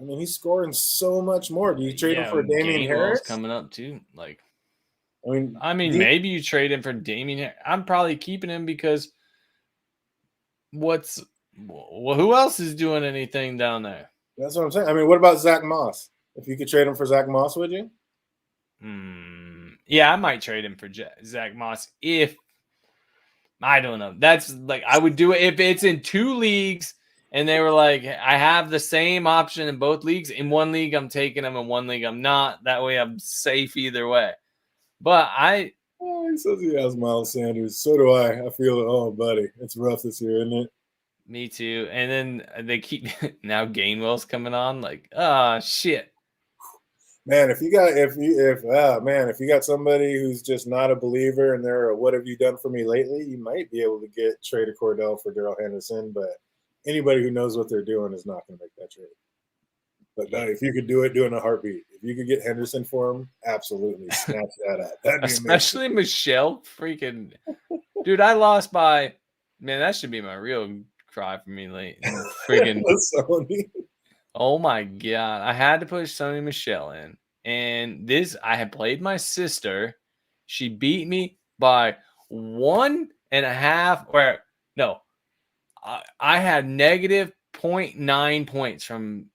mean, he's scoring so much more. Do you trade him for Damian Harris? Coming up too. Like, I mean, maybe you trade him for Damian Harris. I'm probably keeping him because who else is doing anything down there? That's what I'm saying. I mean, what about Zach Moss? If you could trade him for Zach Moss, would you? Yeah, I might trade him for Zach Moss if I don't know. That's like I would do it if it's in 2 leagues. And they were like, I have the same option in both leagues. In one league, I'm taking them. In one league, I'm not. That way, I'm safe either way. But he says he has Miles Sanders. So do I. I feel it. Oh, buddy. It's rough this year, isn't it? Me too. And then they keep now Gainwell's coming on. Like, shit. Man, if you got somebody who's just not a believer and they're what have you done for me lately, you might be able to trade a Cordell for Darrell Henderson, but anybody who knows what they're doing is not going to make that trade. But if you could do it in a heartbeat, if you could get Henderson for him, absolutely snatch that up. That'd be especially amazing. Michelle, freaking dude. I lost by that should be my real cry for me late. Freaking oh my god, I had to put Sony Michelle in, and I had played my sister. She beat me by 1.5, or no. I had negative 0.9 points from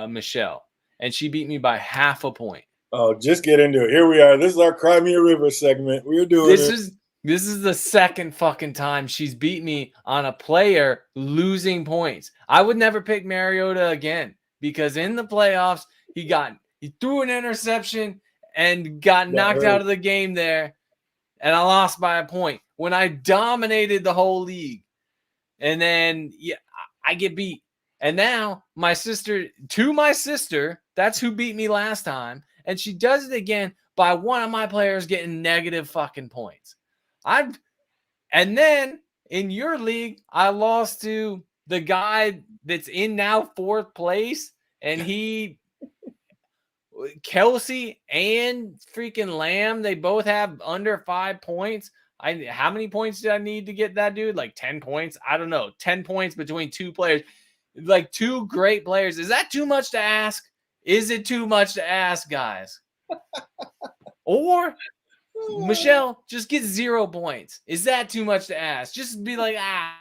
Michelle, and she beat me by 0.5 point. Oh, just get into it. Here we are. This is our Crimea River segment. We're doing This is the second fucking time she's beat me on a player losing points. I would never pick Mariota again because in the playoffs, he threw an interception and got knocked out of the game there, and I lost by a point when I dominated the whole league. And then I get beat. And now my sister, that's who beat me last time, and she does it again by one of my players getting negative fucking points. And then in your league, I lost to the guy that's in now 4th place, and Kelsey and freaking Lamb, they both have under 5 points. How many points did I need to get that dude? Like 10 points? I don't know. 10 points between 2 players. Like 2 great players. Is that too much to ask? Is it too much to ask, guys? Or Michelle, just get 0 points. Is that too much to ask? Just be like,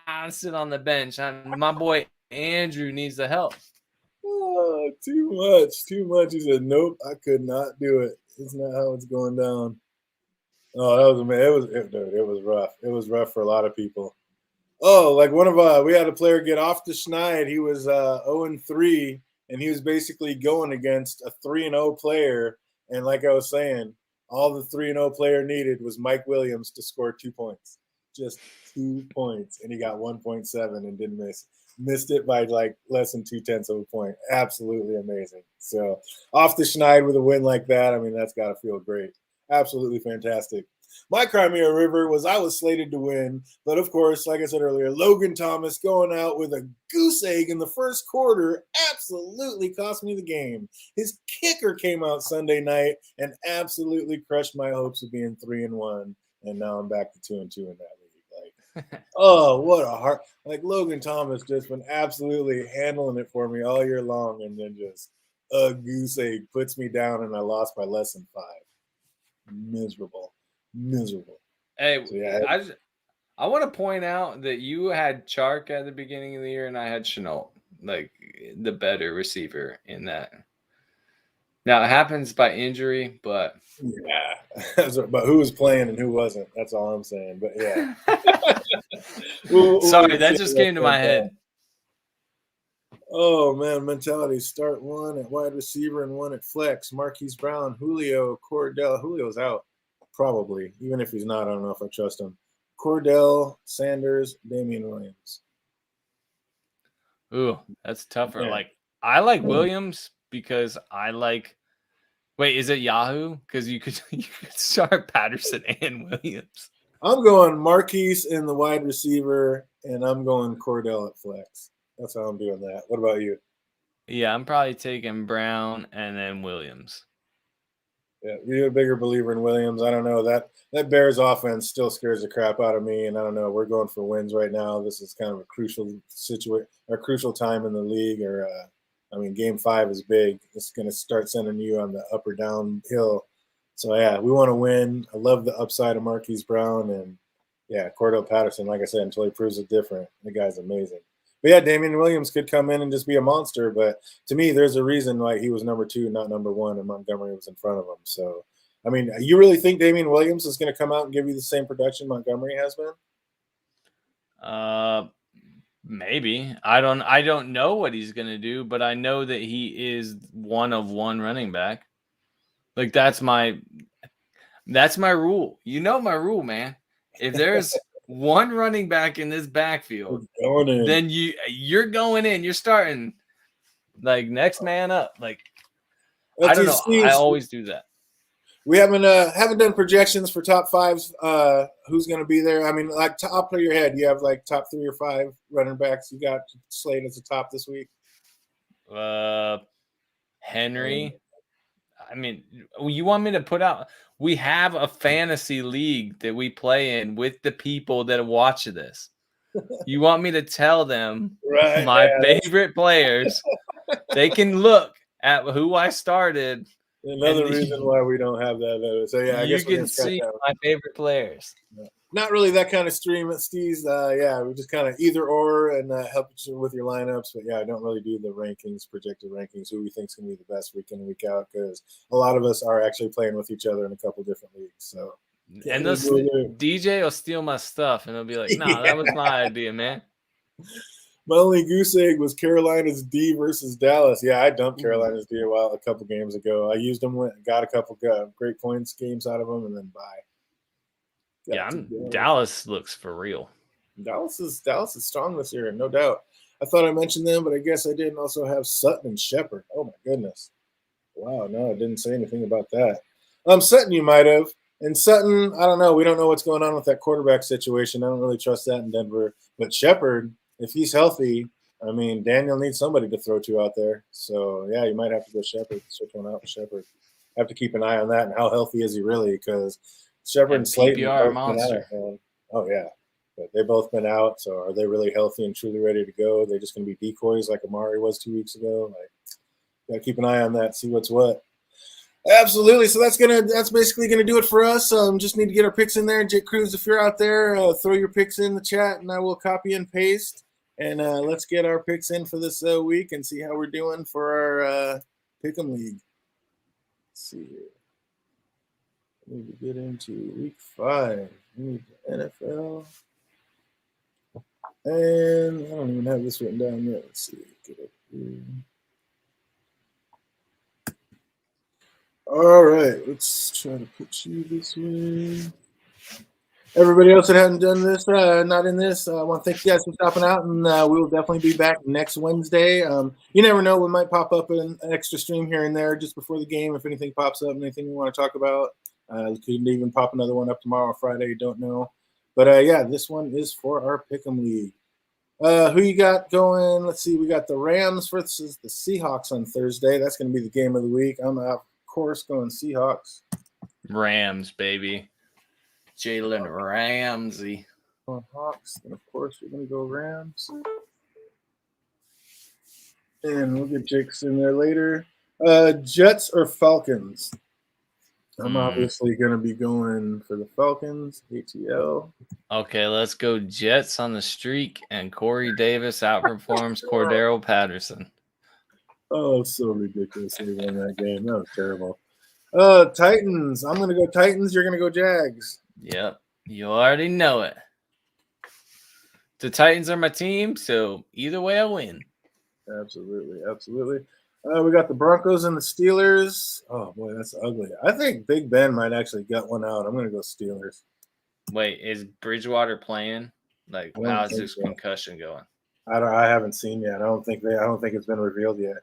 I'll sit on the bench. My boy Andrew needs the help. Oh, too much. He said, nope, I could not do it. It's not how it's going down. Oh, that was amazing. It was rough. It was rough for a lot of people. Oh, like we had a player get off the schneid. He was 0-3, and he was basically going against a 3-0 player. And like I was saying, all the 3-0 player needed was Mike Williams to score 2 points. Just 2 points. And he got 1.7 and didn't miss. Missed it by like less than 0.2 of a point. Absolutely amazing. So off the schneid with a win like that, I mean, that's got to feel great. Absolutely fantastic. My Crimea River was I was slated to win, but of course, like I said earlier, Logan Thomas going out with a goose egg in the first quarter absolutely cost me the game. His kicker came out Sunday night and absolutely crushed my hopes of being 3-1, and now I'm back to 2-2 in that league. Like, oh, what a heart! Like Logan Thomas just been absolutely handling it for me all year long, and then just a goose egg puts me down, and I lost by less than 5. Miserable. Hey, so, yeah, I want to point out that you had Chark at the beginning of the year, and I had Chenault, like the better receiver in that. Now it happens by injury, but yeah. But who was playing and who wasn't? That's all I'm saying. But yeah. Sorry, that just came to my head. Oh man, mentality. Start 1 at wide receiver and 1 at flex. Marquise Brown, Julio, Cordell. Julio's out. Probably. Even if he's not, I don't know if I trust him. Cordell, Sanders, Damian Williams. Ooh, that's tougher. Yeah. Like I like Williams because I like. Wait, is it Yahoo? Because you could start Patterson and Williams. I'm going Marquise in the wide receiver, and I'm going Cordell at flex. That's how I'm doing that. What about you? Yeah, I'm probably taking Brown and then Williams. Yeah, you're a bigger believer in Williams. I don't know. That Bears offense still scares the crap out of me, and I don't know. We're going for wins right now. This is kind of a crucial situation, or crucial time in the league. Game 5 is big. It's going to start sending you on the up or down hill. So yeah, we want to win. I love the upside of Marquise Brown, and yeah, Cordell Patterson. Like I said, until he proves it different, the guy's amazing. But yeah, Damian Williams could come in and just be a monster. But to me, there's a reason why he was number 2, not number 1, and Montgomery was in front of him. So, I mean, you really think Damian Williams is going to come out and give you the same production Montgomery has been? Maybe. I don't know what he's going to do, but I know that he is one of one running back. Like that's my rule. You know my rule, man. If there's one running back in this backfield, then you're going in. You're starting like next man up. Like I don't know. I always do that. We haven't done projections for top 5s. Who's going to be there? I mean, like top of your head, you have like top 3 or 5 running backs you got slated as the top this week. Henry. I mean, you want me to put out? We have a fantasy league that we play in with the people that watch this. You want me to tell them my favorite players? They can look at who I started. Another reason why we don't have that. So yeah, I guess you can see my favorite players. Not really that kind of stream at Steez. Yeah, we just kind of either or and help you with your lineups. But yeah, I don't really do the rankings, projected rankings, who we think is going to be the best week in and week out, because a lot of us are actually playing with each other in a couple different leagues. So, and DJ will steal my stuff and he'll be like, "No, that was my idea, man." My only goose egg was Carolina's D versus Dallas. Yeah, I dumped Carolina's D a couple games ago. I used them, got a couple great points games out of them, and then bye. Dallas looks for real. Dallas is strong this year, no doubt. I thought I mentioned them, but I guess I didn't also have Sutton and Shepard. Oh my goodness. Wow, no, I didn't say anything about that. Sutton you might have. And Sutton, I don't know. We don't know what's going on with that quarterback situation. I don't really trust that in Denver. But Shepard, if he's healthy, I mean, Daniel needs somebody to throw to out there. So, yeah, you might have to go Shepard, switch one out with Shepard. Have to keep an eye on that and how healthy is he really, because Shepard and Slayton PPR monster. Been out, oh, yeah. But they've both been out, so are they really healthy and truly ready to go? They're just going to be decoys like Amari was 2 weeks ago? Like, got to keep an eye on that, see what's what. Absolutely. So that's basically gonna do it for us. Just need to get our picks in there. Jake Cruz, if you're out there, throw your picks in the chat, and I will copy and paste. And let's get our picks in for this week and see how we're doing for our Pick'em League. Let's see here. We need to get into week 5. We need the NFL. And I don't even have this written down yet. Let's see. Get up here. All right, let's try to put you this way. Everybody else that hasn't done this, not in this, I want to thank you guys for stopping out, and we will definitely be back next Wednesday. You never know, we might pop up an extra stream here and there just before the game if anything pops up, anything we want to talk about. Could even pop another one up tomorrow or Friday, don't know. But, yeah, this one is for our Pick'em League. Who you got going? Let's see, we got the Rams versus the Seahawks on Thursday. That's going to be the game of the week. I'm out. Course going Seahawks. Rams, baby. Jalen Ramsey. Hawks, and of course we're going to go Rams. And we'll get Jake's in there later. Jets or Falcons? I'm obviously going to be going for the Falcons, ATL. Okay, let's go Jets on the streak, and Corey Davis outperforms Cordero Patterson. Oh, so ridiculous they won that game. That was terrible. Titans. I'm going to go Titans. You're going to go Jags. Yep. You already know it. The Titans are my team, so either way I win. Absolutely. Absolutely. We got the Broncos and the Steelers. Oh, boy, that's ugly. I think Big Ben might actually get one out. I'm going to go Steelers. Wait, is Bridgewater playing? Like, how's his concussion going? I haven't seen yet. I don't think it's been revealed yet.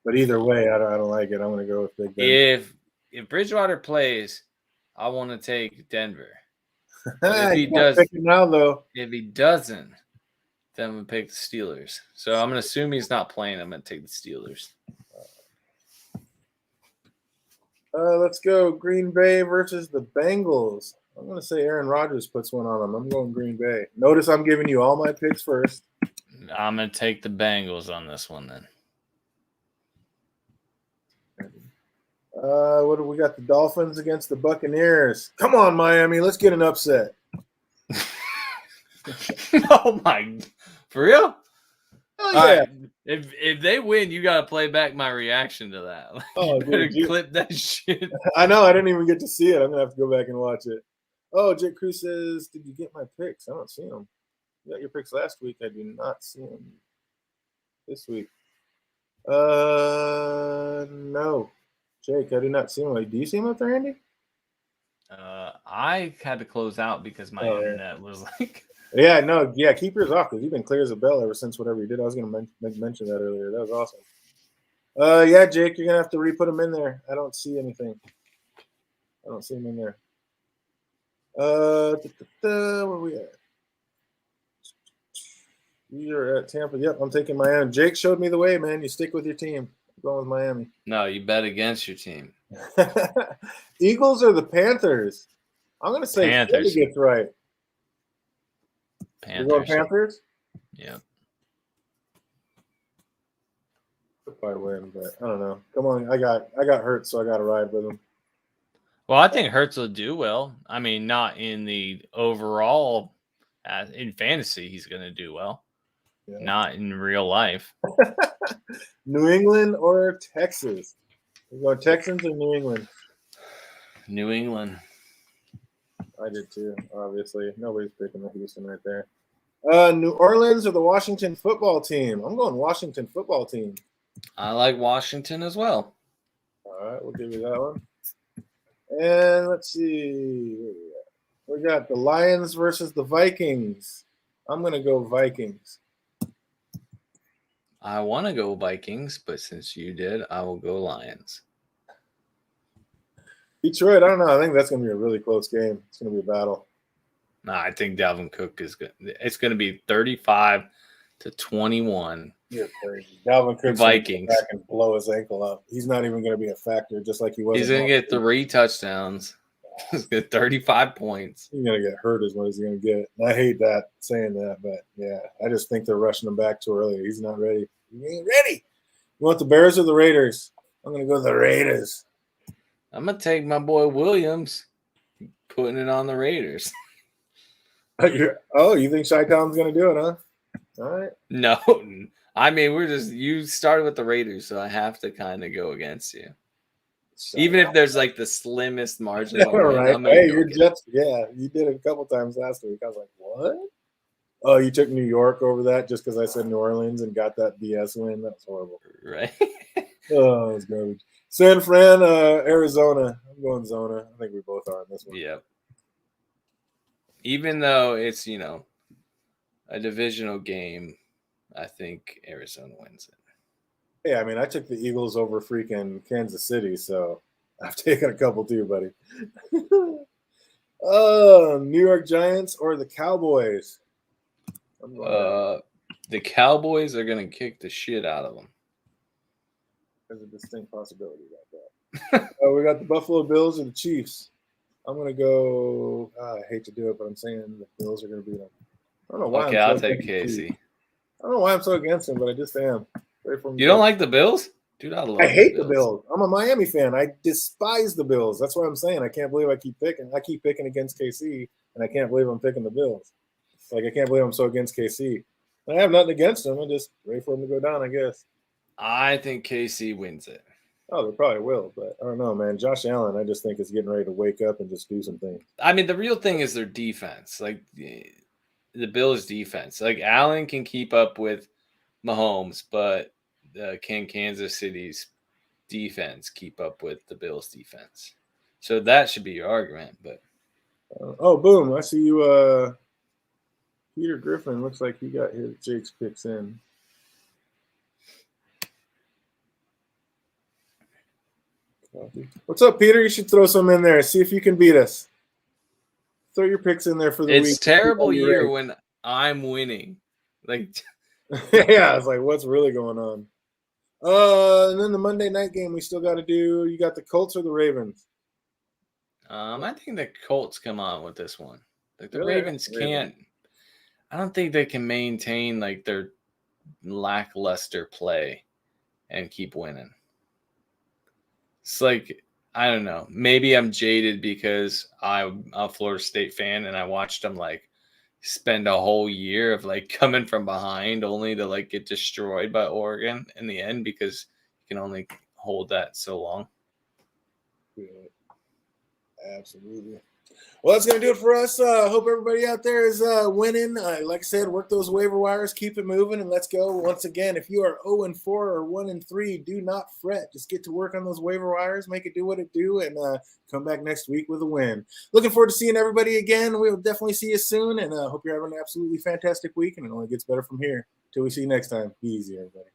But either way, I don't like it. I'm going to go with Big Ben. If Bridgewater plays, I want to take Denver. If he does, now though, if he doesn't, then I'm going to pick the Steelers. So I'm going to assume he's not playing. I'm going to take the Steelers. Let's go Green Bay versus the Bengals. I'm going to say Aaron Rodgers puts one on them. I'm going Green Bay. Notice I'm giving you all my picks first. I'm going to take the Bengals on this one then. What do we got? The Dolphins against the Buccaneers. Come on, Miami. Let's get an upset. Oh, my. For real? Oh, yeah. Right. If they win, you got to play back my reaction to that. You better clip that shit. I know. I didn't even get to see it. I'm going to have to go back and watch it. Oh, Jake Cruz says, did you get my picks? I don't see them. You got your picks last week. I do not see them this week. No. Jake, I do not see him. Do you see him up there, Andy? I had to close out because my internet was like... Yeah, no, yeah, keep yours off because you've been clear as a bell ever since whatever you did. I was going to mention that earlier. That was awesome. Yeah, Jake, you're going to have to re-put them in there. I don't see anything. I don't see them in there. Where are we at? We are at Tampa. Yep, I'm taking Miami. Jake showed me the way, man. You stick with your team. I'm going with Miami. No, you bet against your team. Eagles or the Panthers? I'm going to say Panthers. Philly gets right. Panthers. You going Panthers? Yeah. They'll probably win, but I don't know. Come on, I got Hurts, so I got to ride with them. Well, I think Hurts will do well. I mean, not in the overall. In fantasy, he's going to do well. Yeah. Not in real life. New England or Texas? You going Texans or New England? New England. I did too, obviously. Nobody's picking the Houston right there. New Orleans or the Washington football team? I'm going Washington football team. I like Washington as well. All right, we'll give you that one. And let's see. We got the Lions versus the Vikings. I'm going to go Vikings. I want to go Vikings, but since you did, I will go Lions. Detroit, I don't know. I think that's going to be a really close game. It's going to be a battle. Nah, I think Dalvin Cook is good. It's going to be 35-21. You're crazy. Dalvin Cook's Vikings back and blow his ankle up. He's not even going to be a factor, just like he was. He's going to get 3 touchdowns. He's going to get 35 points. He's going to get hurt as what he's going to get. And I hate that saying that, but yeah, I just think they're rushing him back too early. He's not ready. He ain't ready. You want the Bears or the Raiders? I'm going to go the Raiders. I'm going to take my boy Williams, putting it on the Raiders. Oh, you think Chi-Town's going to do it, huh? All right. No. I mean, you started with the Raiders, so I have to kind of go against you. Even if there's like the slimmest margin. Right. Hey, your Jets, yeah, you did it a couple times last week. I was like, what? Oh, you took New York over that just because I said New Orleans and got that BS win? That was horrible. Right. Oh, it was garbage. San Fran, Arizona. I'm going Zona. I think we both are on this one. Yep. Even though it's, a divisional game, I think Arizona wins it. Yeah, I mean, I took the Eagles over freaking Kansas City, so I've taken a couple too, buddy. New York Giants or the Cowboys? The Cowboys are going to kick the shit out of them. There's a distinct possibility about that. We got the Buffalo Bills or the Chiefs. I'm going to go – I hate to do it, but I'm saying the Bills are going to beat them. I don't know why. Okay, I'll take Casey. I don't know why I'm so against them, but I just am. You don't like the Bills? Dude, I hate the Bills. I'm a Miami fan. I despise the Bills. That's what I'm saying. I can't believe I keep picking. I keep picking against KC, and I can't believe I'm picking the Bills. Like, I can't believe I'm so against KC. I have nothing against them. I'm just ready for them to go down, I guess. I think KC wins it. Oh, they probably will, but I don't know, man. Josh Allen, I just think is getting ready to wake up and just do some things. I mean, the real thing is their defense. Like, the Bills' defense. Like, Allen can keep up with Mahomes, but can Kansas City's defense keep up with the Bills' defense? So that should be your argument. But boom! I see you. Peter Griffin looks like he got Jake's picks in. What's up, Peter? You should throw some in there. See if you can beat us. Throw your picks in there for the week. It's terrible year when I'm winning. Like, yeah, it's like, what's really going on? And then the Monday night game we still got to do. You got the Colts or the Ravens? I think the Colts come on with this one. Like, the Really? Ravens can't. I don't think they can maintain like their lackluster play and keep winning. It's like, I don't know. Maybe I'm jaded because I'm a Florida State fan and I watched them like spend a whole year of like coming from behind only to like get destroyed by Oregon in the end because you can only hold that so long. Yeah. Absolutely. Well, that's going to do it for us. Hope everybody out there is winning. Like I said, work those waiver wires, keep it moving, and let's go. Once again, if you are 0-4 or 1-3, do not fret. Just get to work on those waiver wires, make it do what it do, and come back next week with a win. Looking forward to seeing everybody again. We'll definitely see you soon, and hope you're having an absolutely fantastic week, and it only gets better from here. Till we see you next time. Be easy, everybody.